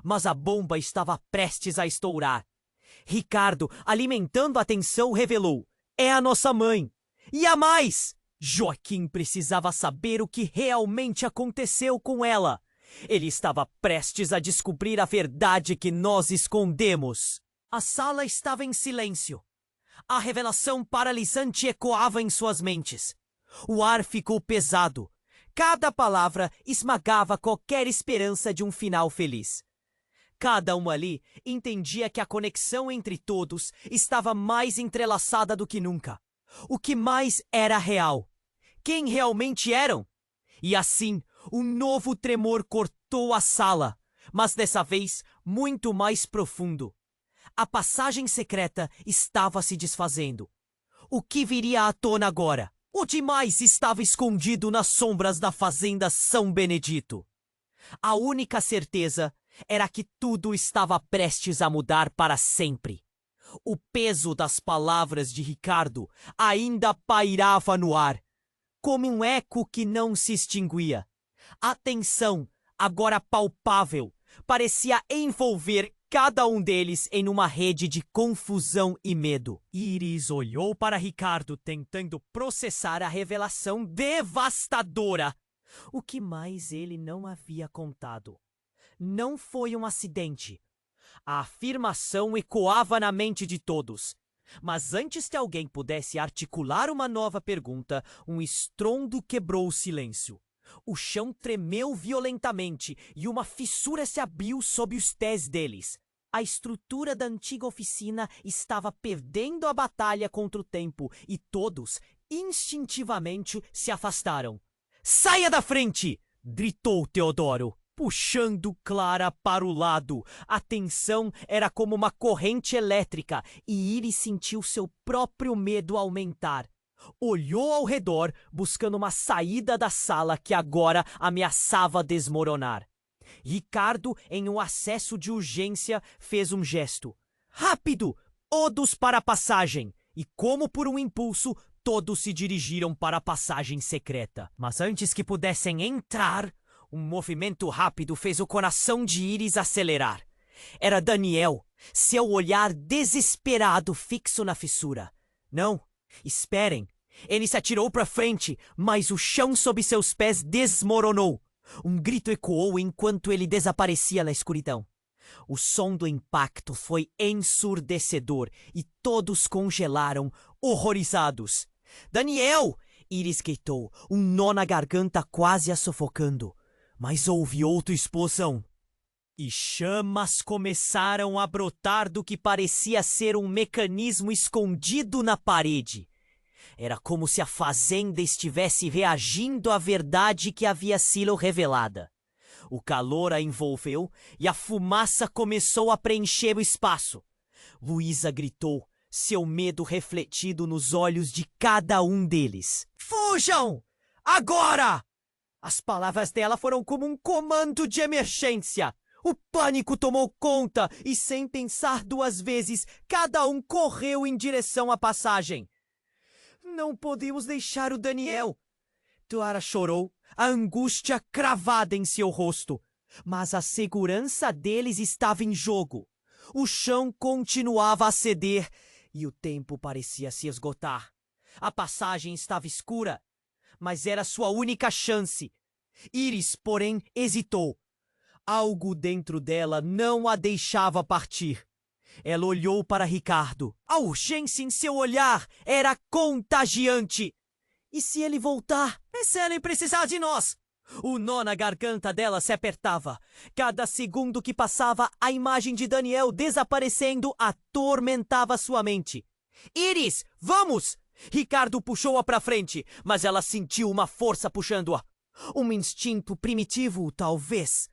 Mas a bomba estava prestes a estourar. Ricardo, alimentando a tensão, revelou: É a nossa mãe. E há mais! Joaquim precisava saber o que realmente aconteceu com ela. Ele estava prestes a descobrir a verdade que nós escondemos. A sala estava em silêncio. A revelação paralisante ecoava em suas mentes. O ar ficou pesado. Cada palavra esmagava qualquer esperança de um final feliz. Cada um ali entendia que a conexão entre todos estava mais entrelaçada do que nunca. O que mais era real? Quem realmente eram? E assim, um novo tremor cortou a sala, mas dessa vez muito mais profundo. A passagem secreta estava se desfazendo. O que viria à tona agora? O demais estava escondido nas sombras da fazenda São Benedito. A única certeza era que tudo estava prestes a mudar para sempre. O peso das palavras de Ricardo ainda pairava no ar, como um eco que não se extinguia. A tensão, agora palpável, parecia envolver cada um deles em uma rede de confusão e medo. Iris olhou para Ricardo, tentando processar a revelação devastadora. O que mais ele não havia contado? Não foi um acidente. A afirmação ecoava na mente de todos. Mas antes que alguém pudesse articular uma nova pergunta, um estrondo quebrou o silêncio. O chão tremeu violentamente e uma fissura se abriu sob os pés deles. A estrutura da antiga oficina estava perdendo a batalha contra o tempo e todos, instintivamente, se afastaram. Saia da frente! Gritou Teodoro, puxando Clara para o lado. A tensão era como uma corrente elétrica e Iris sentiu seu próprio medo aumentar. Olhou ao redor, buscando uma saída da sala que agora ameaçava desmoronar. Ricardo, em um acesso de urgência, fez um gesto. Rápido! Todos para a passagem! E como por um impulso, todos se dirigiram para a passagem secreta. Mas antes que pudessem entrar, um movimento rápido fez o coração de Iris acelerar. Era Daniel, seu olhar desesperado fixo na fissura. Não, esperem. Ele se atirou para frente, mas o chão sob seus pés desmoronou. Um grito ecoou enquanto ele desaparecia na escuridão. O som do impacto foi ensurdecedor e todos congelaram, horrorizados. Daniel! Iris gritou, um nó na garganta quase a sufocando. Mas houve outra explosão. E chamas começaram a brotar do que parecia ser um mecanismo escondido na parede. Era como se a fazenda estivesse reagindo à verdade que havia sido revelada. O calor a envolveu e a fumaça começou a preencher o espaço. Luísa gritou, seu medo refletido nos olhos de cada um deles. Fujam! Agora! As palavras dela foram como um comando de emergência. O pânico tomou conta e, sem pensar duas vezes, cada um correu em direção à passagem. Não podemos deixar o Daniel. Clara chorou, a angústia cravada em seu rosto. Mas a segurança deles estava em jogo. O chão continuava a ceder e o tempo parecia se esgotar. A passagem estava escura, mas era sua única chance. Iris, porém, hesitou. Algo dentro dela não a deixava partir. Ela olhou para Ricardo. A urgência em seu olhar era contagiante. E se ele voltar? E se ele precisar de nós? O nó na garganta dela se apertava. Cada segundo que passava, a imagem de Daniel desaparecendo atormentava sua mente. Iris, vamos! Ricardo puxou-a para frente, mas ela sentiu uma força puxando-a. Um instinto primitivo, talvez.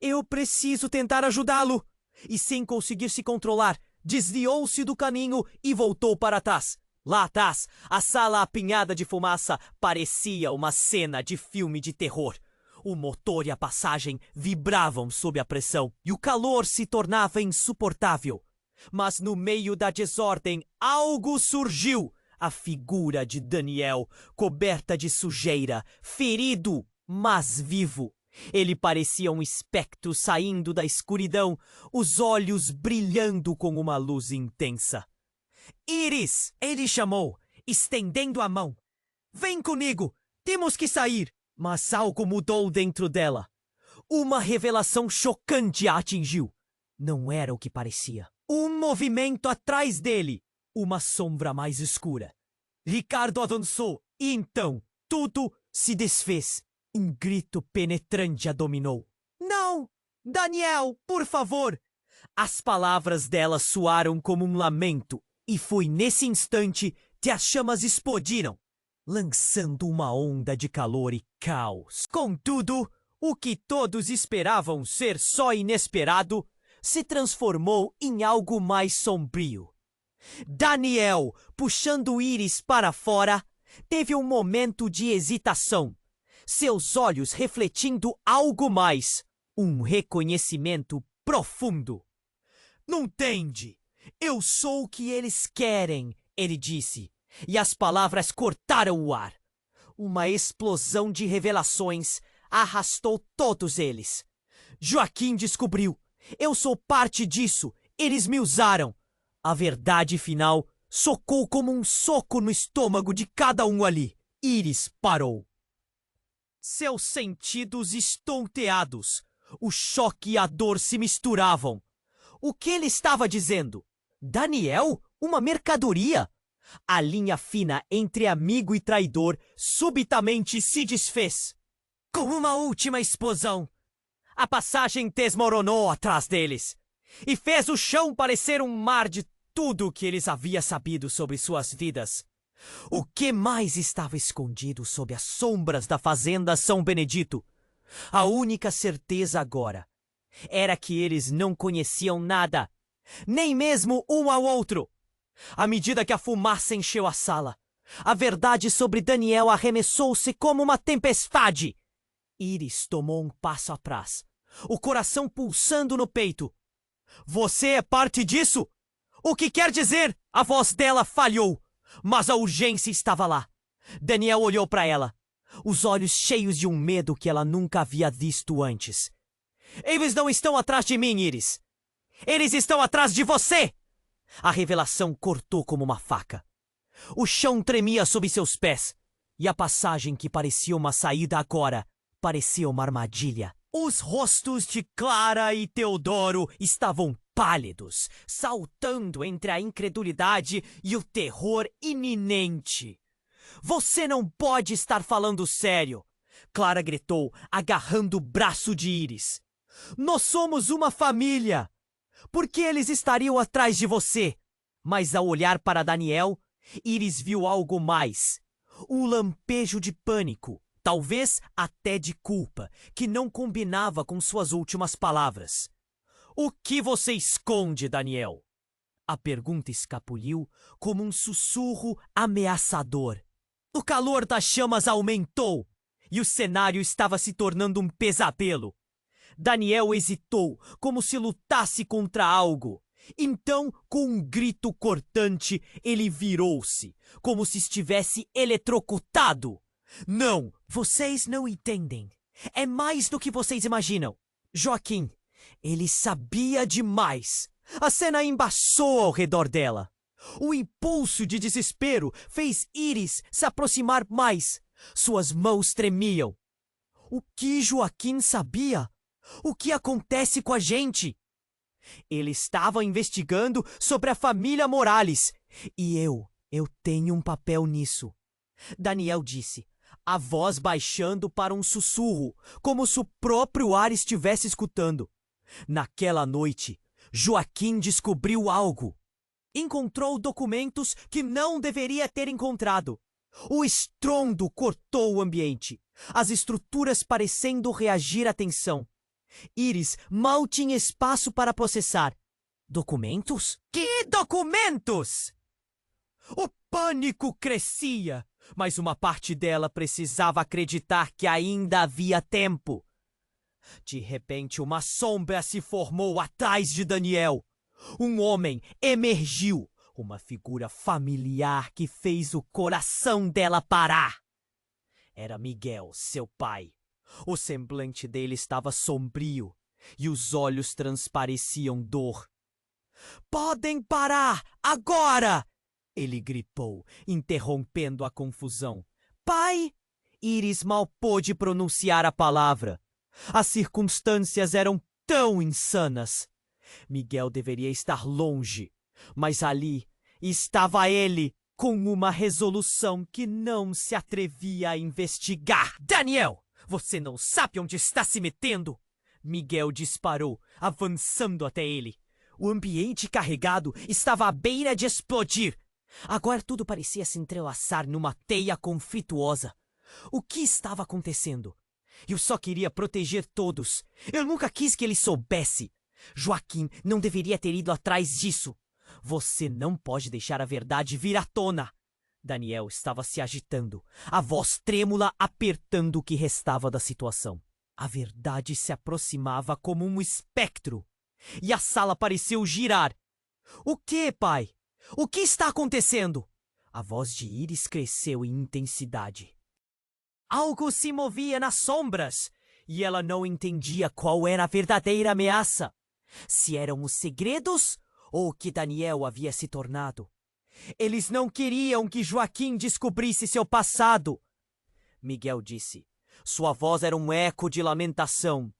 Eu preciso tentar ajudá-lo. E sem conseguir se controlar, desviou-se do caminho e voltou para trás. Lá atrás, a sala apinhada de fumaça parecia uma cena de filme de terror. O motor e a passagem vibravam sob a pressão e o calor se tornava insuportável. Mas no meio da desordem, algo surgiu. A figura de Daniel, coberta de sujeira, ferido, mas vivo. Ele parecia um espectro saindo da escuridão, os olhos brilhando com uma luz intensa. Iris! Ele chamou, estendendo a mão. Vem comigo! Temos que sair! Mas algo mudou dentro dela. Uma revelação chocante a atingiu. Não era o que parecia. Um movimento atrás dele. Uma sombra mais escura. Ricardo avançou e então tudo se desfez. Um grito penetrante a dominou. Não! Daniel, por favor! As palavras dela soaram como um lamento, e foi nesse instante que as chamas explodiram, lançando uma onda de calor e caos. Contudo, o que todos esperavam ser só inesperado se transformou em algo mais sombrio. Daniel, puxando Iris para fora, teve um momento de hesitação. Seus olhos refletindo algo mais, um reconhecimento profundo. Não entende? Eu sou o que eles querem, ele disse, e as palavras cortaram o ar. Uma explosão de revelações arrastou todos eles. Joaquim descobriu. Eu sou parte disso. Eles me usaram. A verdade final socou como um soco no estômago de cada um ali. Iris parou. Seus sentidos estonteados. O choque e a dor se misturavam. O que ele estava dizendo? Daniel? Uma mercadoria? A linha fina entre amigo e traidor subitamente se desfez. Com uma última explosão, a passagem desmoronou atrás deles e fez o chão parecer um mar de tudo o que eles haviam sabido sobre suas vidas. O que mais estava escondido sob as sombras da fazenda São Benedito? A única certeza agora era que eles não conheciam nada, nem mesmo um ao outro. À medida que a fumaça encheu a sala, a verdade sobre Daniel arremessou-se como uma tempestade. Iris tomou um passo atrás, o coração pulsando no peito. Você é parte disso? O que quer dizer? A voz dela falhou, mas a urgência estava lá. Daniel olhou para ela, os olhos cheios de um medo que ela nunca havia visto antes. Eles não estão atrás de mim, Iris. Eles estão atrás de você! A revelação cortou como uma faca. O chão tremia sob seus pés, e a passagem que parecia uma saída agora parecia uma armadilha. Os rostos de Clara e Teodoro estavam pálidos, saltando entre a incredulidade e o terror iminente. Você não pode estar falando sério! Clara gritou, agarrando o braço de Iris. Nós somos uma família! Por que eles estariam atrás de você? Mas ao olhar para Daniel, Iris viu algo mais. Um lampejo de pânico, talvez até de culpa, que não combinava com suas últimas palavras. O que você esconde, Daniel? A pergunta escapuliu como um sussurro ameaçador. O calor das chamas aumentou e o cenário estava se tornando um pesadelo. Daniel hesitou, como se lutasse contra algo. Então, com um grito cortante, ele virou-se, como se estivesse eletrocutado. Não, vocês não entendem. É mais do que vocês imaginam. Joaquim, ele sabia demais. A cena embaçou ao redor dela. O impulso de desespero fez Iris se aproximar mais. Suas mãos tremiam. O que Joaquim sabia? O que acontece com a gente? Ele estava investigando sobre a família Morales. E eu tenho um papel nisso. Daniel disse, a voz baixando para um sussurro, como se o próprio ar estivesse escutando. Naquela noite, Joaquim descobriu algo. Encontrou documentos que não deveria ter encontrado. O estrondo cortou o ambiente, as estruturas parecendo reagir à tensão. Iris mal tinha espaço para processar. Documentos? Que documentos? O pânico crescia, mas uma parte dela precisava acreditar que ainda havia tempo. De repente, uma sombra se formou atrás de Daniel. Um homem emergiu, uma figura familiar que fez o coração dela parar. Era Miguel, seu pai. O semblante dele estava sombrio e os olhos transpareciam dor. Podem parar, agora! Ele gritou, interrompendo a confusão. Pai? Iris mal pôde pronunciar a palavra. As circunstâncias eram tão insanas. Miguel deveria estar longe, mas ali estava ele, com uma resolução que não se atrevia a investigar. Daniel, você não sabe onde está se metendo? Miguel disparou, avançando até ele. O ambiente carregado estava à beira de explodir. Agora tudo parecia se entrelaçar numa teia conflituosa. O que estava acontecendo? Eu só queria proteger todos. Eu nunca quis que ele soubesse. Joaquim não deveria ter ido atrás disso. Você não pode deixar a verdade vir à tona. Daniel estava se agitando, a voz trêmula apertando o que restava da situação. A verdade se aproximava como um espectro. E a sala pareceu girar. O que, pai? O que está acontecendo? A voz de Iris cresceu em intensidade. Algo se movia nas sombras, e ela não entendia qual era a verdadeira ameaça. Se eram os segredos ou o que Daniel havia se tornado. Eles não queriam que Joaquim descobrisse seu passado. Miguel disse. Sua voz era um eco de lamentação.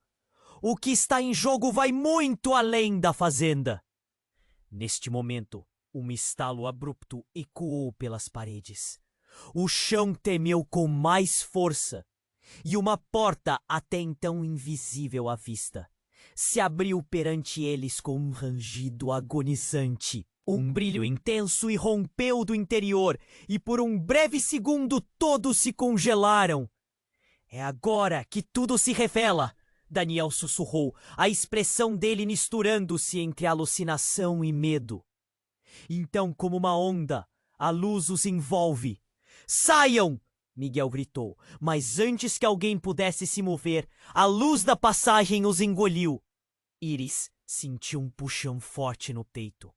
O que está em jogo vai muito além da fazenda. Neste momento, um estalo abrupto ecoou pelas paredes. O chão tremeu com mais força, e uma porta, até então invisível à vista, se abriu perante eles com um rangido agonizante. Um brilho intenso irrompeu do interior, e por um breve segundo todos se congelaram. É agora que tudo se revela, Daniel sussurrou, a expressão dele misturando-se entre alucinação e medo. Então, como uma onda, a luz os envolve. Saiam! Miguel gritou, mas antes que alguém pudesse se mover, a luz da passagem os engoliu. Iris sentiu um puxão forte no peito.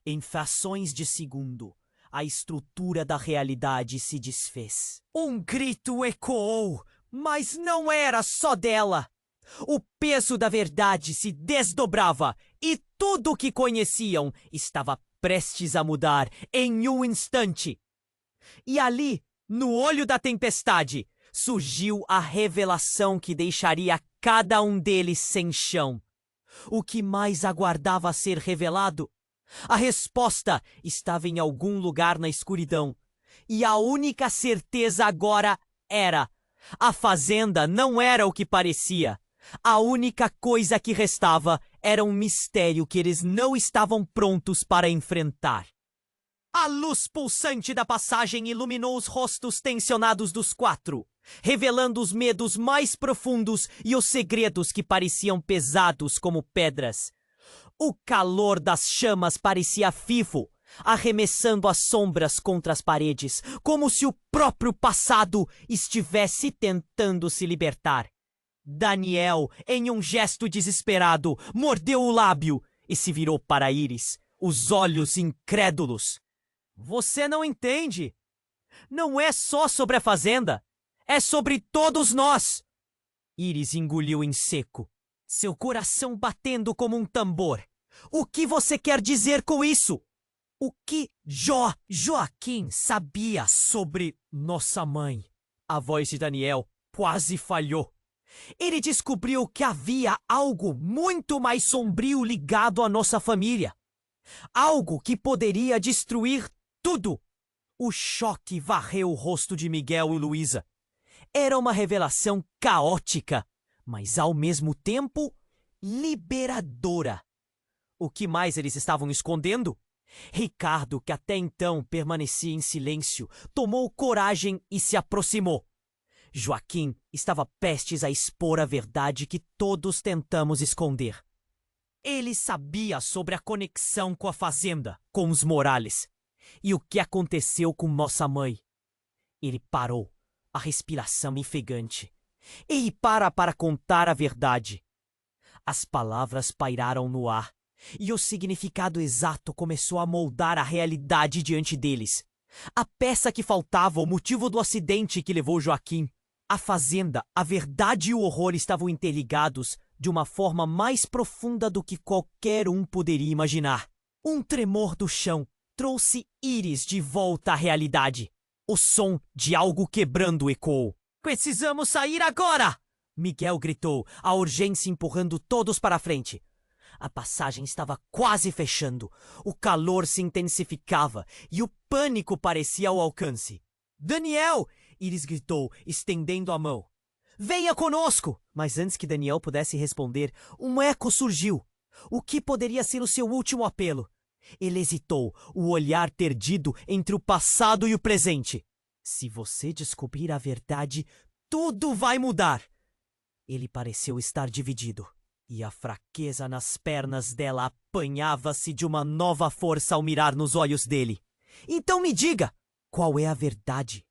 Em frações de segundo, a estrutura da realidade se desfez. Um grito ecoou, mas não era só dela. O peso da verdade se desdobrava e tudo o que conheciam estava prestes a mudar em um instante. E ali, no olho da tempestade, surgiu a revelação que deixaria cada um deles sem chão. O que mais aguardava ser revelado? A resposta estava em algum lugar na escuridão, E a única certeza agora era: a fazenda não era o que parecia. A única coisa que restava era um mistério que eles não estavam prontos para enfrentar. A luz pulsante da passagem iluminou os rostos tensionados dos 4, revelando os medos mais profundos e os segredos que pareciam pesados como pedras. O calor das chamas parecia vivo, arremessando as sombras contra as paredes, como se o próprio passado estivesse tentando se libertar. Daniel, em um gesto desesperado, mordeu o lábio e se virou para Iris, os olhos incrédulos. Você não entende. Não é só sobre a fazenda. É sobre todos nós. Iris engoliu em seco, seu coração batendo como um tambor. O que você quer dizer com isso? O que Joaquim sabia sobre nossa mãe? A voz de Daniel quase falhou. Ele descobriu que havia algo muito mais sombrio ligado à nossa família. Algo que poderia destruir tudo. O choque varreu o rosto de Miguel e Luísa. Era uma revelação caótica, mas ao mesmo tempo liberadora. O que mais eles estavam escondendo? Ricardo, que até então permanecia em silêncio, tomou coragem e se aproximou. Joaquim estava prestes a expor a verdade que todos tentamos esconder. Ele sabia sobre a conexão com a fazenda, com os Morales, e o que aconteceu com nossa mãe. Ele parou, a respiração ofegante. E para contar a verdade. As palavras pairaram no ar, e o significado exato começou a moldar a realidade diante deles. A peça que faltava, o motivo do acidente que levou Joaquim. A fazenda, a verdade e o horror estavam interligados de uma forma mais profunda do que qualquer um poderia imaginar. Um tremor do chão trouxe Iris de volta à realidade. O som de algo quebrando ecoou. Precisamos sair agora! Miguel gritou, a urgência empurrando todos para a frente. A passagem estava quase fechando. O calor se intensificava e o pânico parecia ao alcance. Daniel! Iris gritou, estendendo a mão. Venha conosco! Mas antes que Daniel pudesse responder, um eco surgiu. O que poderia ser o seu último apelo? Ele hesitou, o olhar perdido entre o passado e o presente. Se você descobrir a verdade, tudo vai mudar. Ele pareceu estar dividido, e a fraqueza nas pernas dela apanhava-se de uma nova força ao mirar nos olhos dele. Então me diga, qual é a verdade?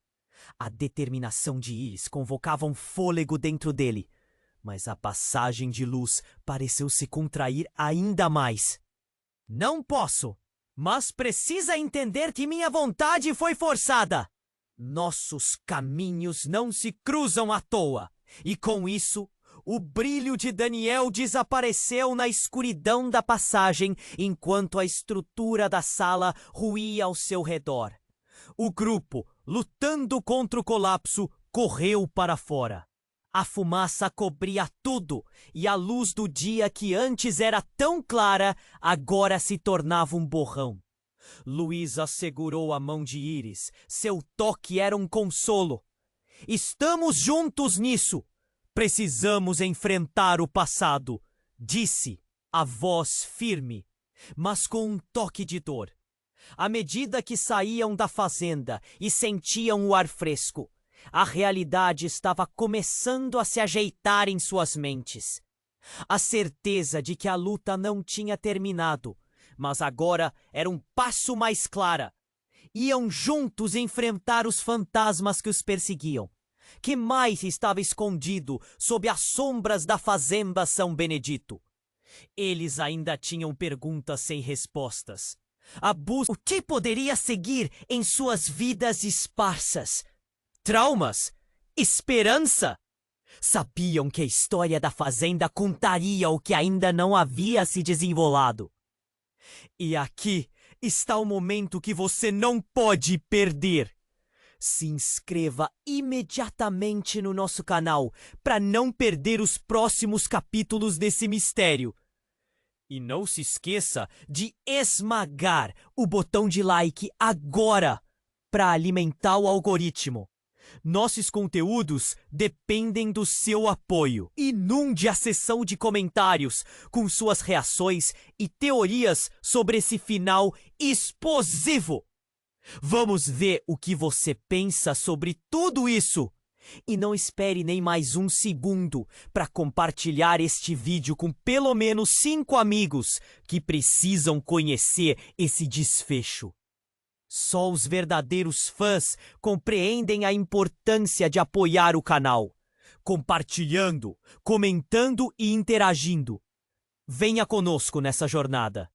A determinação de Iris convocava um fôlego dentro dele, mas a passagem de luz pareceu se contrair ainda mais. Não posso, mas precisa entender que minha vontade foi forçada. Nossos caminhos não se cruzam à toa, e com isso, o brilho de Daniel desapareceu na escuridão da passagem enquanto a estrutura da sala ruía ao seu redor. O grupo, lutando contra o colapso, correu para fora. A fumaça cobria tudo e a luz do dia que antes era tão clara, agora se tornava um borrão. Luísa segurou a mão de Iris. Seu toque era um consolo. Estamos juntos nisso. Precisamos enfrentar o passado, disse, a voz firme, mas com um toque de dor. À medida que saíam da fazenda e sentiam o ar fresco, a realidade estava começando a se ajeitar em suas mentes. A certeza de que a luta não tinha terminado, mas agora era um passo mais clara. Iam juntos enfrentar os fantasmas que os perseguiam. Que mais estava escondido sob as sombras da fazenda São Benedito? Eles ainda tinham perguntas sem respostas. O que poderia seguir em suas vidas esparsas? Traumas? Esperança? Sabiam que a história da fazenda contaria o que ainda não havia se desenrolado. E aqui está o momento que você não pode perder. Se inscreva imediatamente no nosso canal para não perder os próximos capítulos desse mistério. E não se esqueça de esmagar o botão de like agora para alimentar o algoritmo. Nossos conteúdos dependem do seu apoio. Inunde a seção de comentários com suas reações e teorias sobre esse final explosivo. Vamos ver o que você pensa sobre tudo isso. E não espere nem mais um segundo para compartilhar este vídeo com pelo menos 5 amigos que precisam conhecer esse desfecho. Só os verdadeiros fãs compreendem a importância de apoiar o canal, compartilhando, comentando e interagindo. Venha conosco nessa jornada.